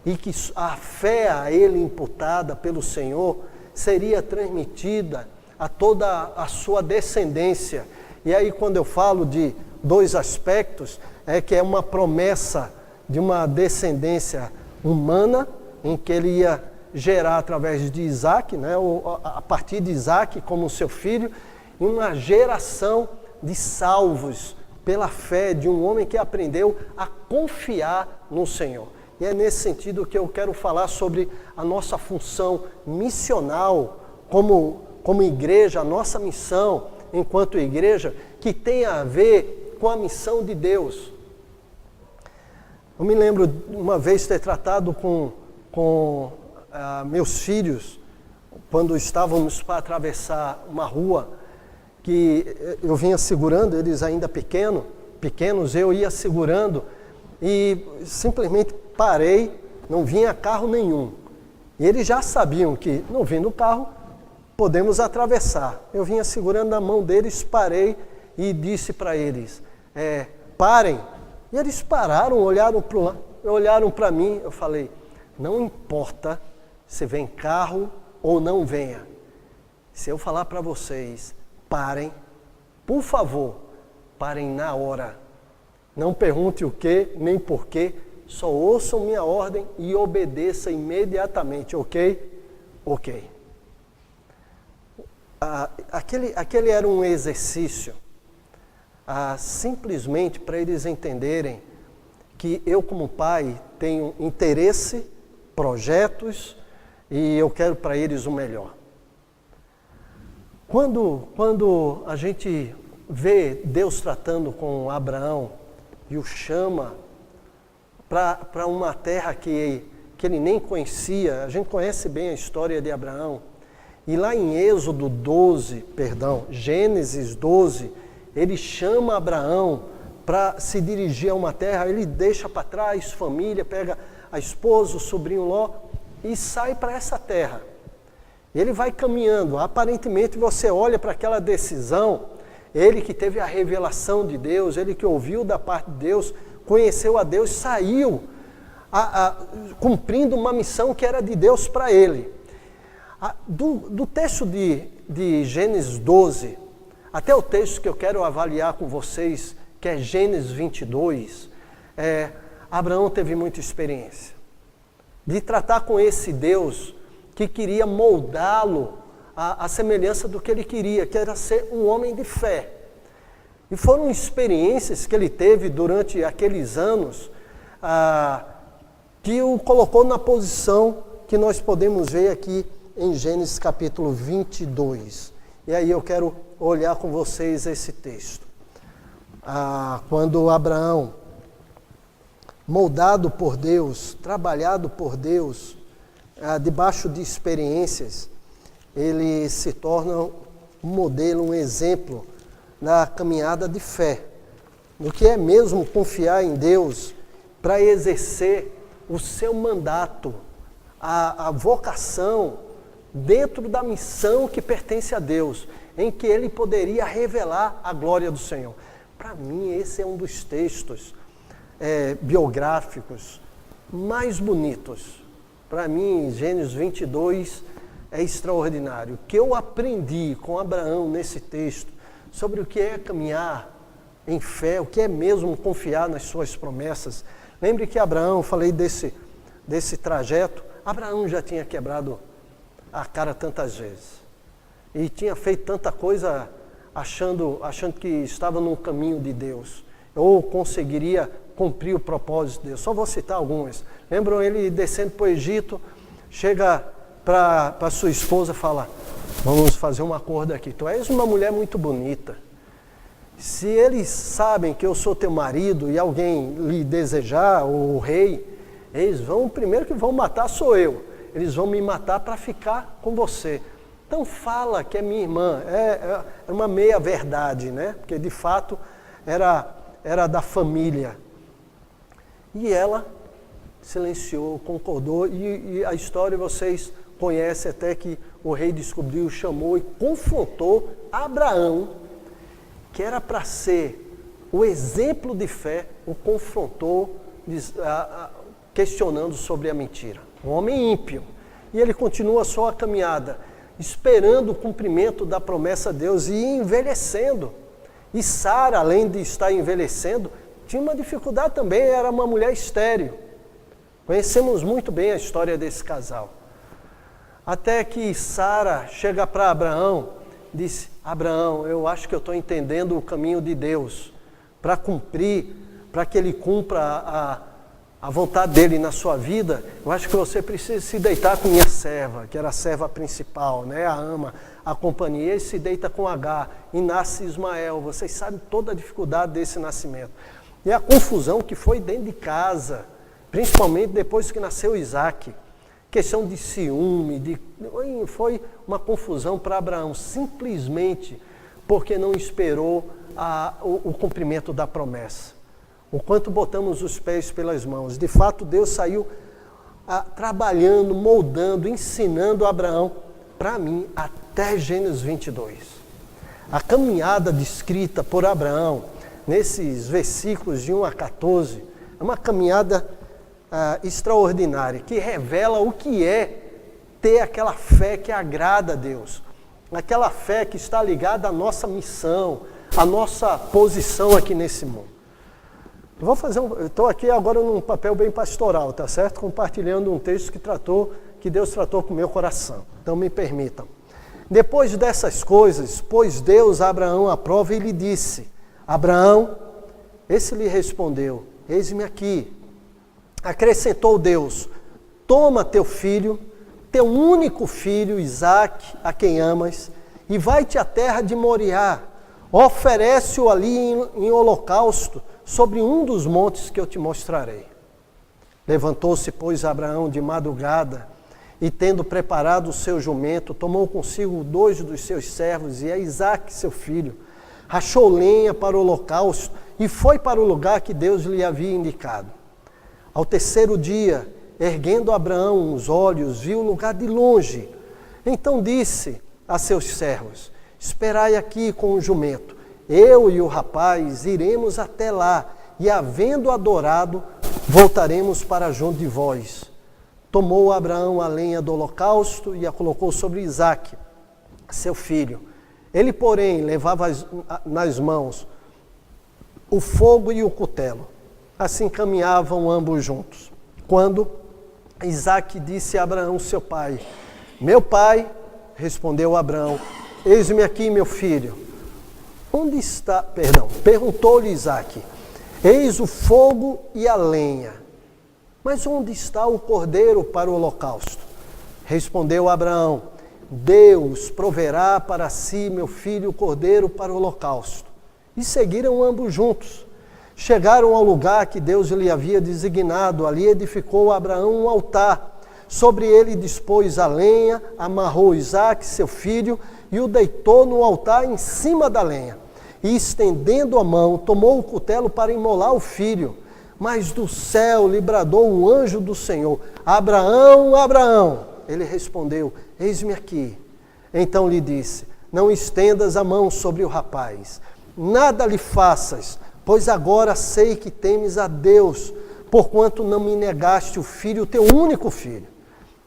E que a fé a ele imputada pelo Senhor seria transmitida a toda a sua descendência. E aí quando eu falo de dois aspectos, que é uma promessa de uma descendência humana, em que ele ia gerar através de Isaac, né, ou a partir de Isaac como seu filho, e uma geração de salvos pela fé de um homem que aprendeu a confiar no Senhor. E é nesse sentido que eu quero falar sobre a nossa função missional como igreja, a nossa missão enquanto igreja, que tem a ver com a missão de Deus. Eu me lembro uma vez ter tratado com meus filhos, quando estávamos para atravessar uma rua, que eu vinha segurando, eles ainda pequenos, eu ia segurando e simplesmente parei, não vinha carro nenhum. E eles já sabiam que, não vindo carro, podemos atravessar. Eu vinha segurando a mão deles, parei e disse para eles, parem. E eles pararam, olharam para mim, eu falei, não importa se vem carro ou não venha. Se eu falar para vocês, parem, por favor, parem na hora. Não pergunte o que, nem porquê, só ouçam minha ordem e obedeçam imediatamente, ok? Ok. Aquele era um exercício, simplesmente para eles entenderem que eu como pai tenho interesse, projetos e eu quero para eles o melhor. Quando a gente vê Deus tratando com Abraão e o chama para uma terra que ele nem conhecia, a gente conhece bem a história de Abraão, e lá em Gênesis 12, ele chama Abraão para se dirigir a uma terra, ele deixa para trás família, pega a esposa, o sobrinho Ló e sai para essa terra. Ele vai caminhando, aparentemente você olha para aquela decisão, ele que teve a revelação de Deus, ele que ouviu da parte de Deus, conheceu a Deus, saiu cumprindo uma missão que era de Deus para ele. Do texto de Gênesis 12, até o texto que eu quero avaliar com vocês, que é Gênesis 22, Abraão teve muita experiência de tratar com esse Deus que queria moldá-lo à semelhança do que ele queria, que era ser um homem de fé. E foram experiências que ele teve durante aqueles anos que o colocou na posição que nós podemos ver aqui em Gênesis capítulo 22. E aí eu quero olhar com vocês esse texto. Quando Abraão, moldado por Deus, trabalhado por Deus, debaixo de experiências, ele se torna um modelo, um exemplo na caminhada de fé, no que é mesmo confiar em Deus para exercer o seu mandato, a vocação dentro da missão que pertence a Deus, em que ele poderia revelar a glória do Senhor. Para mim, esse é um dos textos biográficos mais bonitos. Para mim, Gênesis 22 é extraordinário. O que eu aprendi com Abraão nesse texto, sobre o que é caminhar em fé, o que é mesmo confiar nas suas promessas. Lembre que Abraão, falei desse trajeto, Abraão já tinha quebrado a cara tantas vezes. E tinha feito tanta coisa achando que estava no caminho de Deus, ou conseguiria cumprir o propósito de Deus. Só vou citar algumas. Lembram ele descendo para o Egito, chega para sua esposa e fala, vamos fazer um acordo aqui, tu és uma mulher muito bonita. Se eles sabem que eu sou teu marido e alguém lhe desejar, ou o rei, eles vão, primeiro que vão matar sou eu. Eles vão me matar para ficar com você. Então fala que é minha irmã. É uma meia verdade, né? Porque de fato era da família. E ela silenciou, concordou, e a história vocês conhecem até que o rei descobriu, chamou e confrontou Abraão, que era para ser o exemplo de fé, o confrontou questionando sobre a mentira. Um homem ímpio. E ele continua só a caminhada, esperando o cumprimento da promessa de Deus e envelhecendo. E Sara, além de estar envelhecendo, tinha uma dificuldade também, era uma mulher estéril. Conhecemos muito bem a história desse casal. Até que Sara chega para Abraão, disse: Abraão, eu acho que eu estou entendendo o caminho de Deus para cumprir, para que Ele cumpra a vontade dEle na sua vida. Eu acho que você precisa se deitar com minha serva, que era a serva principal, né? A ama, a companhia. Ele se deita com Agar e nasce Ismael. Vocês sabem toda a dificuldade desse nascimento. E a confusão que foi dentro de casa, principalmente depois que nasceu Isaac. Questão de ciúme, foi uma confusão para Abraão, simplesmente porque não esperou o cumprimento da promessa. O quanto botamos os pés pelas mãos. De fato, Deus saiu trabalhando, moldando, ensinando Abraão, para mim, até Gênesis 22. A caminhada descrita por Abraão, nesses versículos de 1 a 14, é uma caminhada extraordinária, que revela o que é ter aquela fé que agrada a Deus, aquela fé que está ligada à nossa missão, à nossa posição aqui nesse mundo. Eu estou aqui agora num papel bem pastoral, tá certo? Compartilhando um texto que Deus tratou com o meu coração. Então me permitam. Depois dessas coisas, pôs Deus a Abraão à prova e lhe disse: Abraão, esse lhe respondeu: eis-me aqui. Acrescentou Deus: toma teu filho, teu único filho, Isaque, a quem amas, e vai-te à terra de Moriá, oferece-o ali em holocausto, sobre um dos montes que eu te mostrarei. Levantou-se, pois, Abraão de madrugada, e tendo preparado o seu jumento, tomou consigo 2 dos seus servos e a Isaque, seu filho, rachou lenha para o holocausto e foi para o lugar que Deus lhe havia indicado. Ao terceiro dia, erguendo Abraão os olhos, viu o lugar de longe. Então disse a seus servos: esperai aqui com o jumento. Eu e o rapaz iremos até lá, e havendo adorado, voltaremos para junto de vós. Tomou Abraão a lenha do holocausto e a colocou sobre Isaque, seu filho. Ele, porém, levava nas mãos o fogo e o cutelo. Assim caminhavam ambos juntos. Quando Isaque disse a Abraão, seu pai: meu pai, respondeu Abraão, eis-me aqui, meu filho. Onde está, perguntou-lhe Isaque, eis o fogo e a lenha, mas onde está o cordeiro para o holocausto? Respondeu Abraão, Deus proverá para si, meu filho, o cordeiro para o holocausto. E seguiram ambos juntos. Chegaram ao lugar que Deus lhe havia designado, ali edificou Abraão um altar. Sobre ele dispôs a lenha, amarrou Isaque, seu filho, e o deitou no altar em cima da lenha. E estendendo a mão, tomou o cutelo para imolar o filho. Mas do céu lhe bradou um anjo do Senhor: Abraão, Abraão! Ele respondeu: eis-me aqui. Então lhe disse: não estendas a mão sobre o rapaz, nada lhe faças, pois agora sei que temes a Deus, porquanto não me negaste o filho, teu único filho.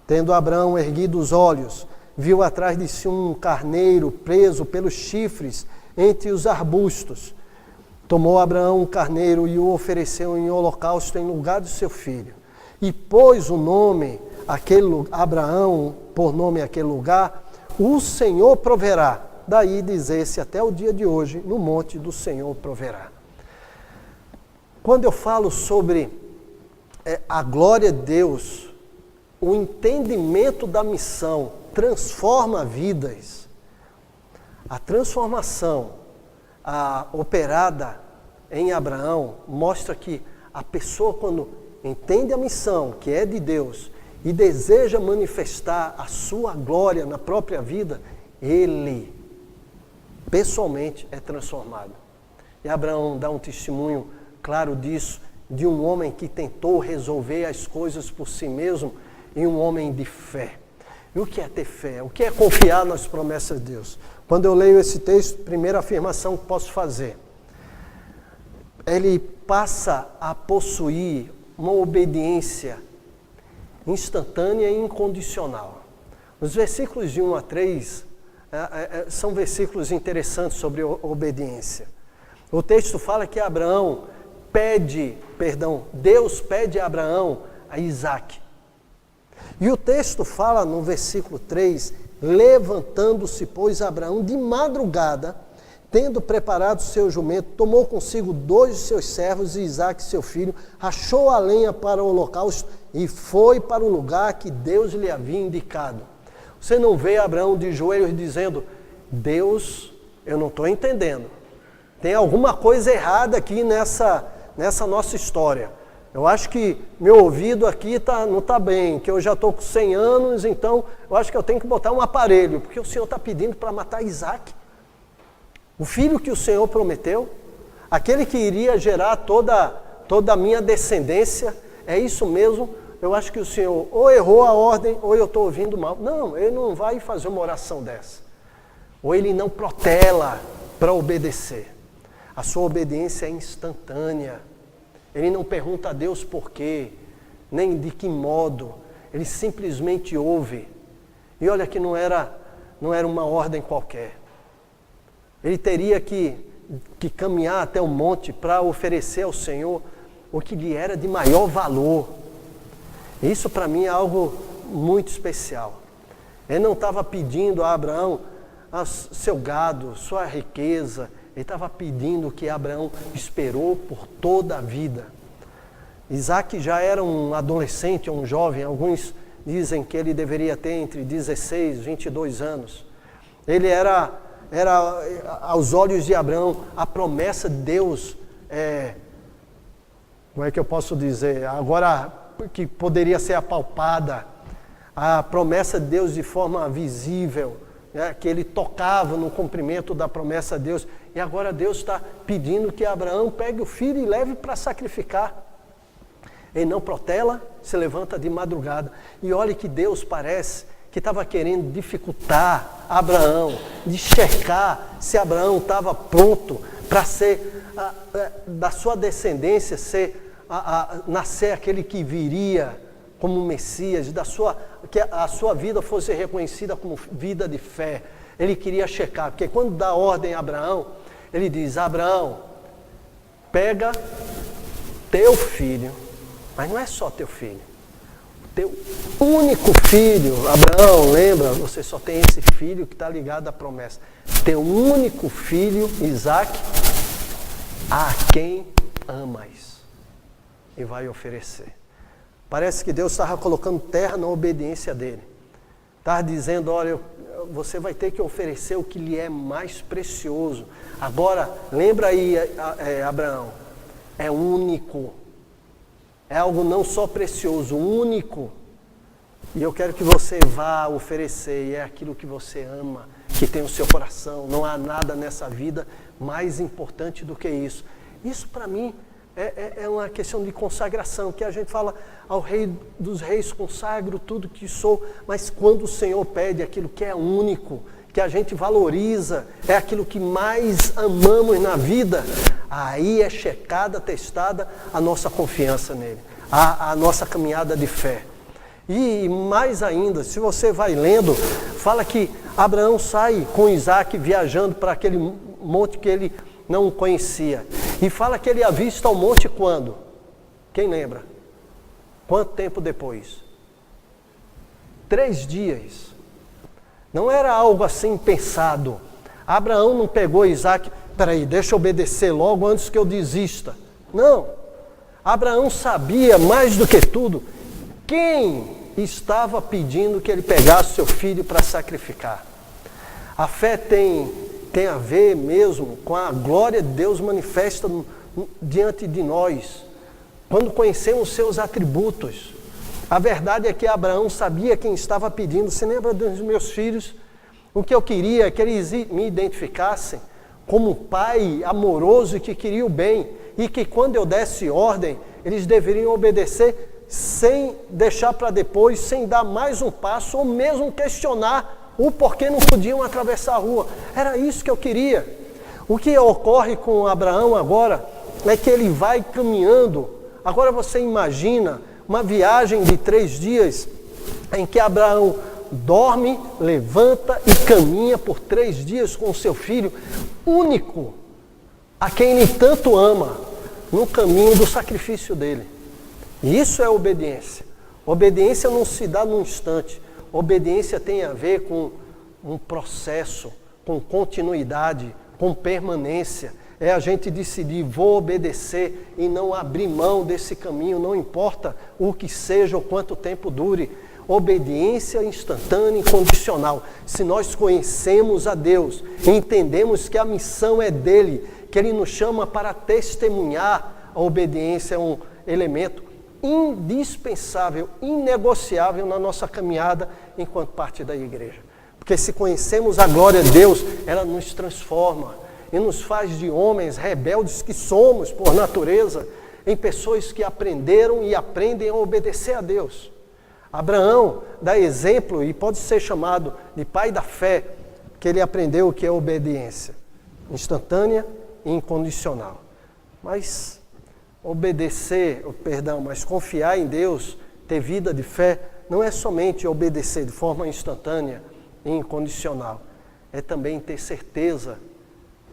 Tendo Abraão erguido os olhos, viu atrás de si um carneiro preso pelos chifres entre os arbustos. Tomou Abraão um carneiro e o ofereceu em holocausto em lugar do seu filho. E pôs o nome, Abraão, por nome aquele lugar, o Senhor proverá. Daí dizer-se até o dia de hoje, no monte do Senhor proverá. Quando eu falo sobre a glória de Deus, o entendimento da missão transforma vidas. A transformação operada em Abraão mostra que a pessoa, quando entende a missão que é de Deus e deseja manifestar a sua glória na própria vida, ele pessoalmente é transformado. E Abraão dá um testemunho claro disso, de um homem que tentou resolver as coisas por si mesmo, e um homem de fé. E o que é ter fé? O que é confiar nas promessas de Deus? Quando eu leio esse texto, primeira afirmação que posso fazer, ele passa a possuir uma obediência instantânea e incondicional. Os versículos de 1 a 3 são versículos interessantes sobre obediência. O texto fala que Deus pede a Abraão a Isaque. E o texto fala no versículo 3, levantando-se, pois, Abraão de madrugada, tendo preparado seu jumento, tomou consigo 2 de seus servos e Isaque, seu filho, rachou a lenha para o holocausto e foi para o lugar que Deus lhe havia indicado. Você não vê Abraão de joelhos dizendo, Deus, eu não estou entendendo. Tem alguma coisa errada aqui nessa nossa história. Eu acho que meu ouvido aqui não está bem, que eu já estou com 100 anos, então eu acho que eu tenho que botar um aparelho, porque o Senhor está pedindo para matar Isaque. O filho que o Senhor prometeu, aquele que iria gerar toda a minha descendência, é isso mesmo. Eu acho que o Senhor ou errou a ordem, ou eu estou ouvindo mal. Não, ele não vai fazer uma oração dessa. Ou ele não protela para obedecer. A sua obediência é instantânea. Ele não pergunta a Deus por quê, nem de que modo. Ele simplesmente ouve. E olha que não era uma ordem qualquer. Ele teria que caminhar até o monte para oferecer ao Senhor o que lhe era de maior valor. Isso para mim é algo muito especial. Ele não estava pedindo a Abraão seu gado, sua riqueza. Ele estava pedindo o que Abraão esperou por toda a vida. Isaque já era um adolescente, um jovem. Alguns dizem que ele deveria ter entre 16 e 22 anos. Ele era aos olhos de Abraão, a promessa de Deus, como é que eu posso dizer, agora que poderia ser apalpada, a promessa de Deus de forma visível, que ele tocava no cumprimento da promessa de Deus, e agora Deus está pedindo que Abraão pegue o filho e leve para sacrificar. Ele não protela, se levanta de madrugada, e olha que Deus parece que estava querendo dificultar Abraão, de checar se Abraão estava pronto para ser, da sua descendência, nascer aquele que viria como Messias, que a sua vida fosse reconhecida como vida de fé. Ele queria checar, porque quando dá ordem a Abraão, ele diz, Abraão, pega teu filho, mas não é só teu filho, teu único filho. Abraão, lembra, você só tem esse filho que está ligado à promessa. Teu único filho, Isaque, a quem amas, e vai oferecer. Parece que Deus estava colocando terra na obediência dele. Estava dizendo, olha, você vai ter que oferecer o que lhe é mais precioso. Agora, lembra aí, Abraão, é único. É algo não só precioso, único. E eu quero que você vá oferecer, e é aquilo que você ama, que tem o seu coração. Não há nada nessa vida mais importante do que isso. Isso para mim é uma questão de consagração, que a gente fala ao Rei dos Reis, consagro tudo que sou, mas quando o Senhor pede aquilo que é único, que a gente valoriza, é aquilo que mais amamos na vida, aí é checada, testada a nossa confiança nele, a nossa caminhada de fé. E mais ainda, se você vai lendo, fala que Abraão sai com Isaque viajando para aquele monte que ele não conhecia. E fala que ele avista o monte quando? Quem lembra? Quanto tempo depois? 3 dias. Não era algo assim pensado. Abraão não pegou Isaque, peraí, deixa eu obedecer logo antes que eu desista. Não. Abraão sabia mais do que tudo quem estava pedindo que ele pegasse seu filho para sacrificar. A fé tem a ver mesmo com a glória de Deus manifesta diante de nós, quando conhecemos seus atributos. A verdade é que Abraão sabia quem estava pedindo. Se lembra dos meus filhos? O que eu queria é que eles me identificassem como um pai amoroso e que queria o bem, e que quando eu desse ordem, eles deveriam obedecer sem deixar para depois, sem dar mais um passo, ou mesmo questionar o porquê não podiam atravessar a rua. Era isso que eu queria. O que ocorre com Abraão agora é que ele vai caminhando. Agora você imagina uma viagem de 3 dias em que Abraão dorme, levanta e caminha por 3 dias com o seu filho único. a quem ele tanto ama, no caminho do sacrifício dele. E isso é obediência. Obediência não se dá num instante. Obediência tem a ver com um processo, com continuidade, com permanência. É a gente decidir, vou obedecer e não abrir mão desse caminho, não importa o que seja ou quanto tempo dure. Obediência instantânea e incondicional. Se nós conhecemos a Deus, entendemos que a missão é dele, que ele nos chama para testemunhar, a obediência é um elemento indispensável, inegociável na nossa caminhada enquanto parte da igreja. Porque se conhecemos a glória de Deus, ela nos transforma e nos faz de homens rebeldes que somos por natureza, em pessoas que aprenderam e aprendem a obedecer a Deus. Abraão dá exemplo e pode ser chamado de pai da fé, que ele aprendeu o que é obediência, instantânea e incondicional. Mas mas confiar em Deus, ter vida de fé, não é somente obedecer de forma instantânea e incondicional, é também ter certeza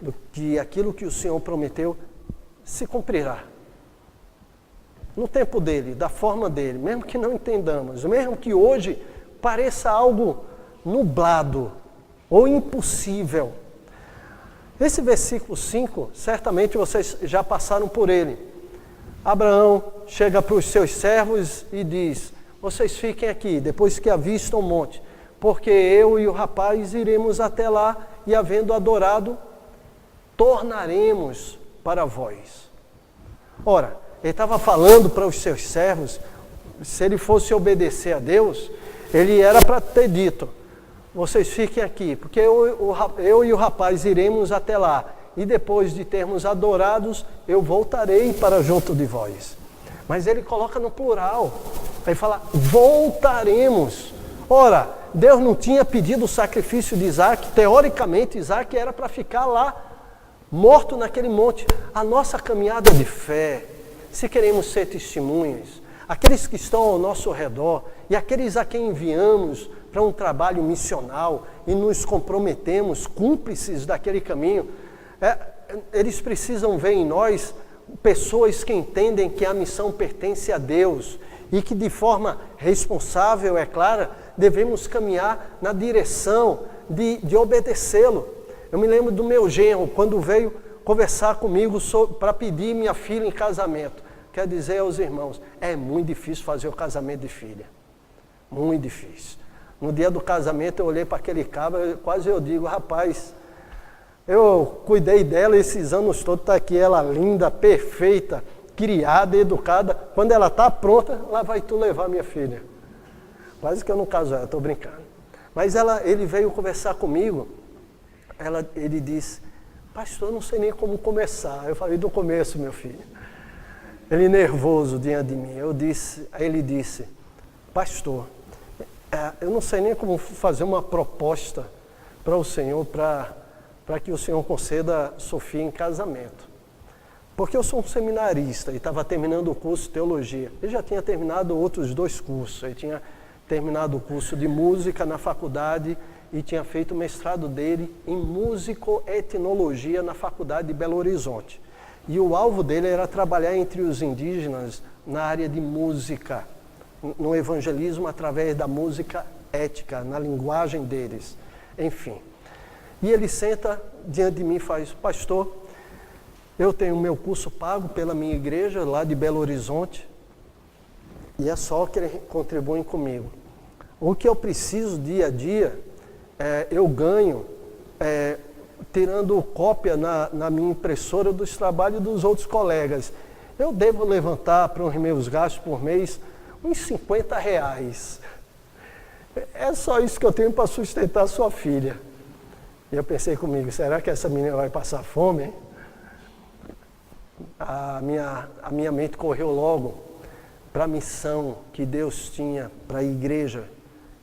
de que aquilo que o Senhor prometeu se cumprirá. No tempo dele, da forma dele, mesmo que não entendamos, mesmo que hoje pareça algo nublado ou impossível. Esse versículo 5, certamente vocês já passaram por ele. Abraão chega para os seus servos e diz, vocês fiquem aqui, depois que avistam o monte, porque eu e o rapaz iremos até lá e, havendo adorado, tornaremos para vós. Ora, ele estava falando para os seus servos, se ele fosse obedecer a Deus, ele era para ter dito, vocês fiquem aqui, porque eu e o rapaz iremos até lá, e depois de termos adorados, eu voltarei para junto de vós. Mas ele coloca no plural, ele fala, voltaremos. Ora, Deus não tinha pedido o sacrifício de Isaac, teoricamente Isaac era para ficar lá, morto naquele monte. A nossa caminhada de fé, se queremos ser testemunhas, aqueles que estão ao nosso redor e aqueles a quem enviamos para um trabalho missional e nos comprometemos, cúmplices daquele caminho, eles precisam ver em nós pessoas que entendem que a missão pertence a Deus e que de forma responsável, é clara, devemos caminhar na direção de obedecê-lo. Eu me lembro do meu genro, quando veio conversar comigo para pedir minha filha em casamento. Quer dizer aos irmãos, é muito difícil fazer o casamento de filha. Muito difícil. No dia do casamento eu olhei para aquele cabra, quase eu digo, rapaz, eu cuidei dela esses anos todos, está aqui ela linda, perfeita, criada, educada. Quando ela está pronta, lá vai tu levar minha filha. Quase que eu não caso ela, estou brincando. Mas ele veio conversar comigo, ele disse, pastor, eu não sei nem como começar. Eu falei, do começo, meu filho. Ele nervoso diante de mim. Aí ele disse, pastor, eu não sei nem como fazer uma proposta para o Senhor, para que o Senhor conceda Sofia em casamento. Porque eu sou um seminarista e estava terminando o curso de teologia. Ele já tinha terminado outros 2 cursos. Ele tinha terminado o curso de música na faculdade e tinha feito o mestrado dele em musicoetnologia na faculdade de Belo Horizonte. E o alvo dele era trabalhar entre os indígenas na área de música, no evangelismo através da música ética, na linguagem deles, enfim. E ele senta diante de mim e faz, pastor, eu tenho o meu curso pago pela minha igreja lá de Belo Horizonte e é só que eles contribuem comigo. O que eu preciso dia a dia, eu ganho tirando cópia na minha impressora dos trabalhos dos outros colegas. Eu devo levantar para os meus gastos por mês uns R$50. É só isso que eu tenho para sustentar a sua filha. E eu pensei comigo, será que essa menina vai passar fome, hein? A minha mente correu logo para a missão que Deus tinha para a igreja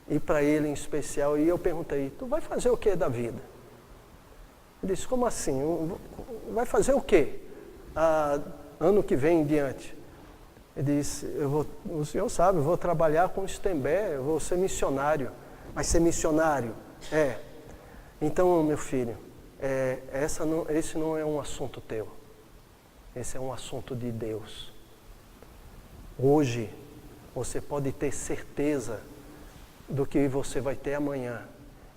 e para ele em especial. E eu perguntei, tu vai fazer o que da vida? Ele disse, como assim? Vai fazer o quê? Ano que vem em diante. Ele disse, o senhor sabe, eu vou trabalhar com o Stembé, eu vou ser missionário. Mas ser missionário? Então, meu filho, esse não é um assunto teu. Esse é um assunto de Deus. Hoje, você pode ter certeza do que você vai ter amanhã.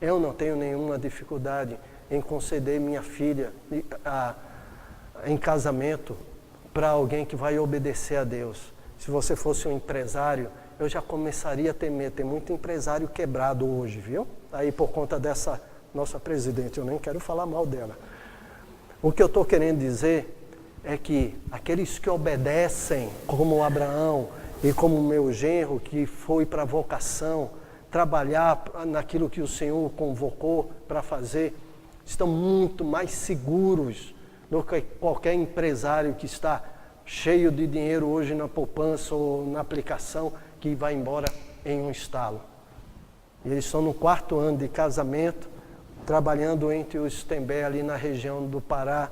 Eu não tenho nenhuma dificuldade em conceder minha filha em casamento para alguém que vai obedecer a Deus. Se você fosse um empresário, eu já começaria a temer. Tem muito empresário quebrado hoje, viu? Aí por conta dessa nossa presidente, eu nem quero falar mal dela. O que eu estou querendo dizer é que aqueles que obedecem, como Abraão e como meu genro, que foi para a vocação, trabalhar naquilo que o Senhor o convocou para fazer, estão muito mais seguros do que qualquer empresário que está cheio de dinheiro hoje na poupança ou na aplicação, que vai embora em um estalo. E eles estão no 4º ano de casamento, trabalhando entre os Tembé ali na região do Pará,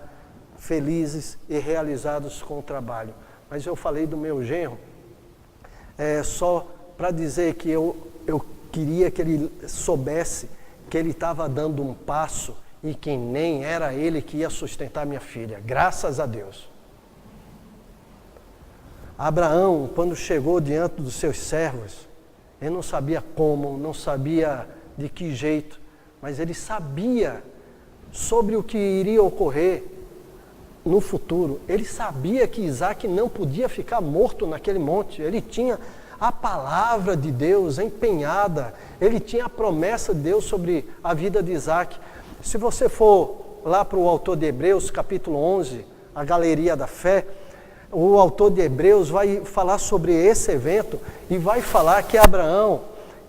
felizes e realizados com o trabalho. Mas eu falei do meu genro, só para dizer que eu queria que ele soubesse que ele estava dando um passo e que nem era ele que ia sustentar minha filha, graças a Deus. Abraão, quando chegou diante dos seus servos, ele não sabia como, não sabia de que jeito, mas ele sabia sobre o que iria ocorrer no futuro. Ele sabia que Isaac não podia ficar morto naquele monte. Ele tinha a palavra de Deus empenhada, ele tinha a promessa de Deus sobre a vida de Isaac. Se você for lá para o autor de Hebreus, capítulo 11, a galeria da fé, o autor de Hebreus vai falar sobre esse evento e vai falar que Abraão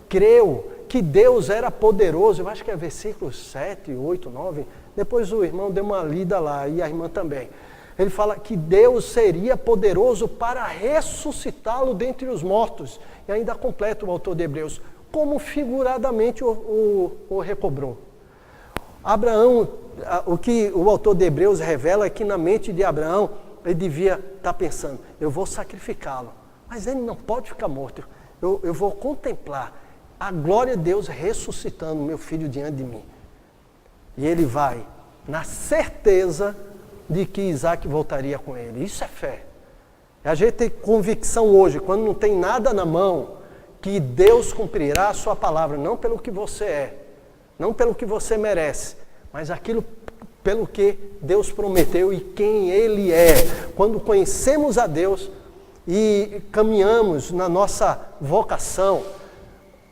creu que Deus era poderoso. Eu acho que é versículos 7, 8, 9. Depois o irmão deu uma lida lá e a irmã também. Ele fala que Deus seria poderoso para ressuscitá-lo dentre os mortos. E ainda completa o autor de Hebreus, como figuradamente o recobrou. Abraão, o que o autor de Hebreus revela é que na mente de Abraão, ele devia estar pensando, eu vou sacrificá-lo, mas ele não pode ficar morto. Eu vou contemplar a glória de Deus ressuscitando meu filho diante de mim. E ele vai na certeza de que Isaac voltaria com ele. Isso é fé. A gente tem convicção hoje, quando não tem nada na mão, que Deus cumprirá a sua palavra, não pelo que você é, não pelo que você merece, mas aquilo pelo que Deus prometeu e quem Ele é. Quando conhecemos a Deus e caminhamos na nossa vocação,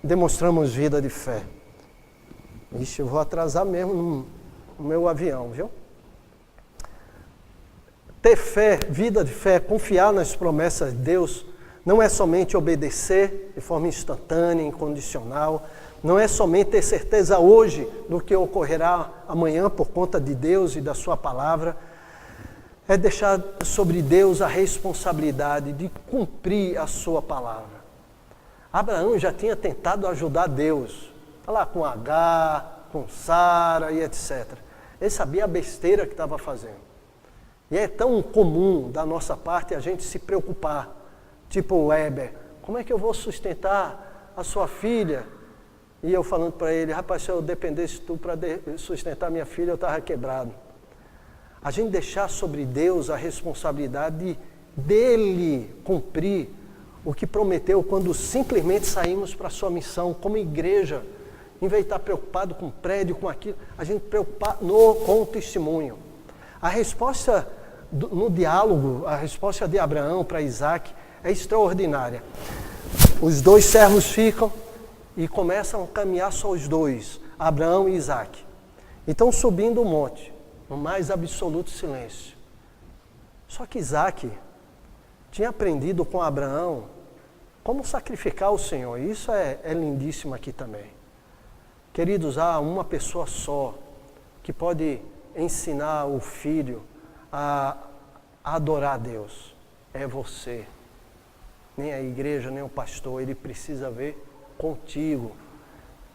demonstramos vida de fé. Ixi, eu vou atrasar mesmo no meu avião, viu? Ter fé, vida de fé, confiar nas promessas de Deus, não é somente obedecer de forma instantânea, incondicional, não é somente ter certeza hoje do que ocorrerá amanhã por conta de Deus e da sua palavra, é deixar sobre Deus a responsabilidade de cumprir a sua palavra. Abraão já tinha tentado ajudar Deus, lá com Agar, com Sara e etc. Ele sabia a besteira que estava fazendo. E é tão comum da nossa parte a gente se preocupar, tipo o Weber, como é que eu vou sustentar a sua filha? E eu falando para ele, rapaz, se eu dependesse de tu para sustentar minha filha, eu estava quebrado. A gente deixar sobre Deus a responsabilidade dele cumprir o que prometeu quando simplesmente saímos para a sua missão como igreja, em vez de estar preocupado com o prédio, com aquilo, a gente preocupar com o testemunho. A resposta no diálogo, a resposta de Abraão para Isaac é extraordinária. Os dois servos ficam e começam a caminhar só os dois, Abraão e Isaac. Então subindo o monte, no mais absoluto silêncio. Só que Isaac tinha aprendido com Abraão como sacrificar o Senhor. Isso é lindíssimo aqui também. Queridos, há uma pessoa só que pode ensinar o filho a adorar a Deus. É você. Nem a igreja, nem o pastor. Ele precisa ver contigo.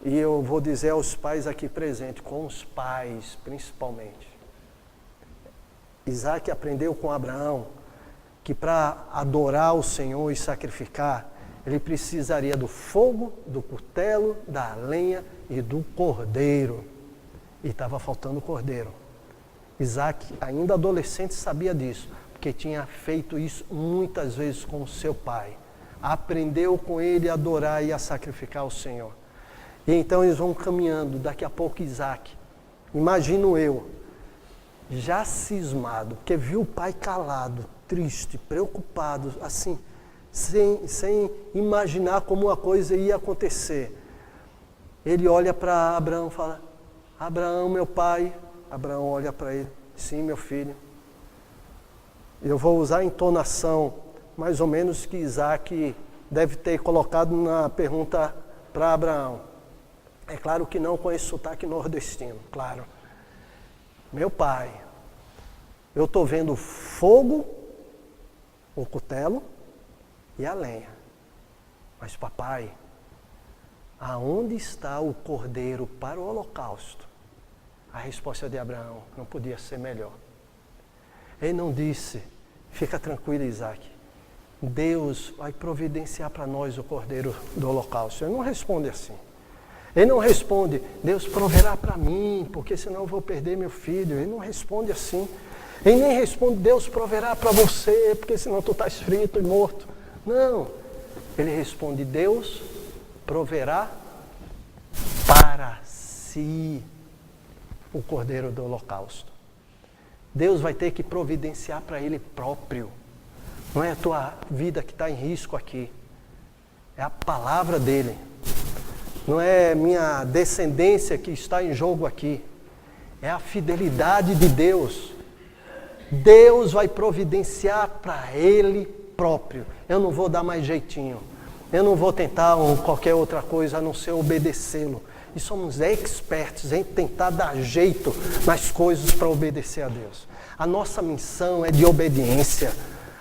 E eu vou dizer aos pais aqui presentes, com os pais principalmente. Isaac aprendeu com Abraão que para adorar o Senhor e sacrificar, ele precisaria do fogo, do cutelo, da lenha e do cordeiro. E estava faltando o cordeiro. Isaac, ainda adolescente, sabia disso, porque tinha feito isso muitas vezes com o seu pai. Aprendeu com ele a adorar e a sacrificar ao Senhor. E então eles vão caminhando, daqui a pouco Isaac, imagino eu, já cismado, porque viu o pai calado, triste, preocupado, assim, sem imaginar como a coisa ia acontecer. Ele olha para Abraão e fala: Abraão, meu pai. Abraão olha para ele: sim, meu filho. Eu vou usar a entonação mais ou menos que Isaac deve ter colocado na pergunta para Abraão. É claro que não com esse sotaque nordestino, claro. Meu pai, eu estou vendo fogo, o cutelo e a lenha. Mas papai, aonde está o cordeiro para o holocausto? A resposta de Abraão não podia ser melhor. Ele não disse: fica tranquilo, Isaac, Deus vai providenciar para nós o cordeiro do holocausto. Ele não responde assim. Ele não responde: Deus proverá para mim, porque senão eu vou perder meu filho. Ele não responde assim. Ele nem responde: Deus proverá para você, porque senão tu estás frito e morto. Não. Ele responde: Deus proverá para si o cordeiro do holocausto. Deus vai ter que providenciar para ele próprio. Não é a tua vida que está em risco aqui. É a palavra dele. Não é minha descendência que está em jogo aqui. É a fidelidade de Deus. Deus vai providenciar para ele próprio. Eu não vou dar mais jeitinho. Eu não vou tentar qualquer outra coisa a não ser obedecê-lo. E somos expertos em tentar dar jeito nas coisas para obedecer a Deus. A nossa missão é de obediência.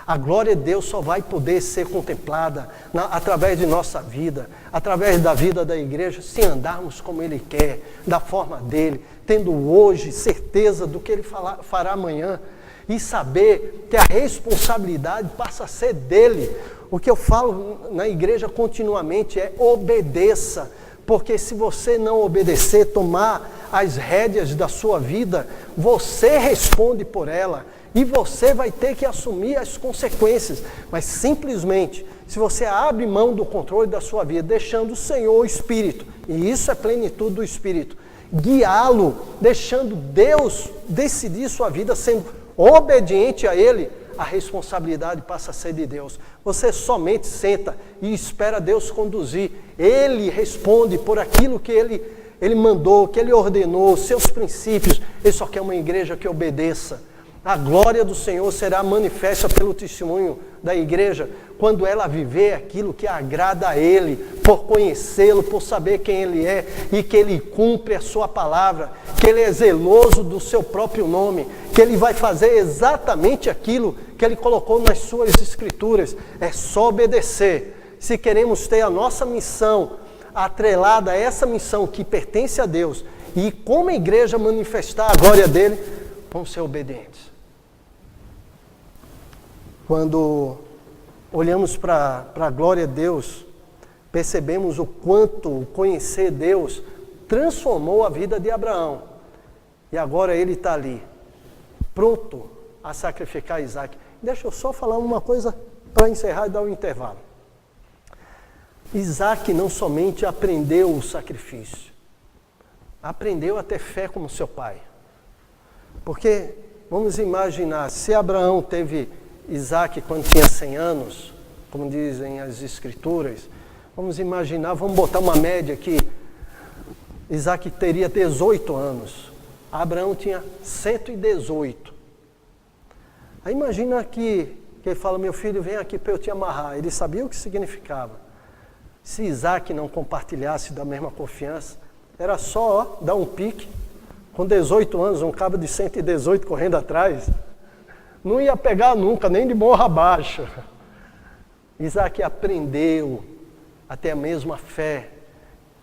A glória de Deus só vai poder ser contemplada através de nossa vida, através da vida da igreja, se andarmos como Ele quer, da forma dEle, tendo hoje certeza do que Ele fará amanhã e saber que a responsabilidade passa a ser dEle. O que eu falo na igreja continuamente é: obedeça. Porque se você não obedecer, tomar as rédeas da sua vida, você responde por ela e você vai ter que assumir as consequências. Mas simplesmente, se você abre mão do controle da sua vida, deixando o Senhor, o Espírito, e isso é plenitude do Espírito, guiá-lo, deixando Deus decidir sua vida, sendo obediente a Ele, a responsabilidade passa a ser de Deus. Você somente senta e espera Deus conduzir. Ele responde por aquilo que Ele mandou, que Ele ordenou, seus princípios. Ele só quer uma igreja que obedeça. A glória do Senhor será manifesta pelo testemunho da igreja quando ela viver aquilo que agrada a Ele, por conhecê-lo, por saber quem Ele é e que Ele cumpre a sua palavra, que Ele é zeloso do seu próprio nome, que Ele vai fazer exatamente aquilo que Ele colocou nas suas escrituras. É só obedecer. Se queremos ter a nossa missão atrelada a essa missão que pertence a Deus e como a igreja manifestar a glória dEle, vamos ser obedientes. Quando olhamos para a glória de Deus, percebemos o quanto conhecer Deus transformou a vida de Abraão. E agora ele está ali, pronto a sacrificar Isaac. Deixa eu só falar uma coisa para encerrar e dar um intervalo. Isaac não somente aprendeu o sacrifício, aprendeu a ter fé como seu pai. Porque, vamos imaginar, se Abraão teve Isaac quando tinha 100 anos, como dizem as escrituras, vamos imaginar, vamos botar uma média aqui, Isaac teria 18 anos, Abraão tinha 118. Aí imagina que ele fala: meu filho, vem aqui para eu te amarrar. Ele sabia o que significava. Se Isaac não compartilhasse da mesma confiança, era só dar um pique. Com 18 anos, um cabo de 118 correndo atrás, não ia pegar nunca, nem de morro abaixo. Isaac aprendeu a ter a mesma fé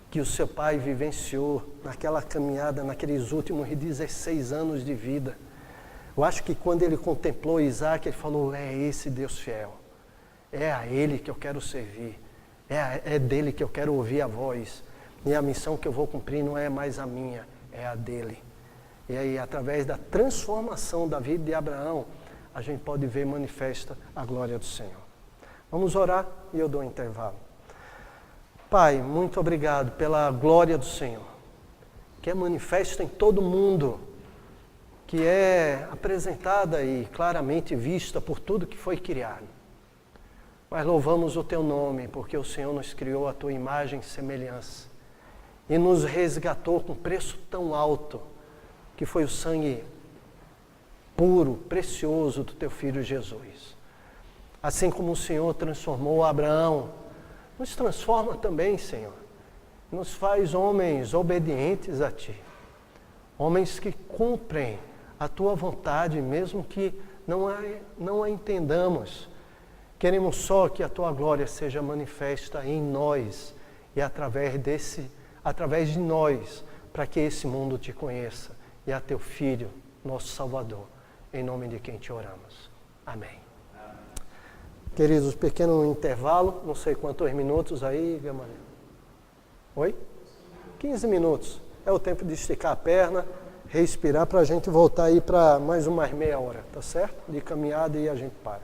que o seu pai vivenciou naquela caminhada, naqueles últimos 16 anos de vida. Eu acho que quando ele contemplou Isaac, ele falou: é esse Deus fiel, é a Ele que eu quero servir, é dele que eu quero ouvir a voz, e a missão que eu vou cumprir não é mais a minha, é a dele. E aí, através da transformação da vida de Abraão, a gente pode ver manifesta a glória do Senhor. Vamos orar e eu dou um intervalo. Pai, muito obrigado pela glória do Senhor, que é manifesta em todo mundo, que é apresentada e claramente vista por tudo que foi criado. Mas louvamos o Teu nome, porque o Senhor nos criou a Tua imagem e semelhança e nos resgatou com preço tão alto, que foi o sangue puro, precioso do Teu Filho Jesus. Assim como o Senhor transformou Abraão, nos transforma também, Senhor. Nos faz homens obedientes a Ti. Homens que cumprem a Tua vontade, mesmo que não a entendamos. Queremos só que a Tua glória seja manifesta em nós e através de nós, para que esse mundo Te conheça e a Teu Filho, nosso Salvador, em nome de quem Te oramos. Amém. Queridos, pequeno intervalo, não sei quantos minutos aí, Gamalho. Oi? 15 minutos. É o tempo de esticar a perna, respirar, para a gente voltar aí para mais umas meia hora, tá certo? De caminhada e a gente para.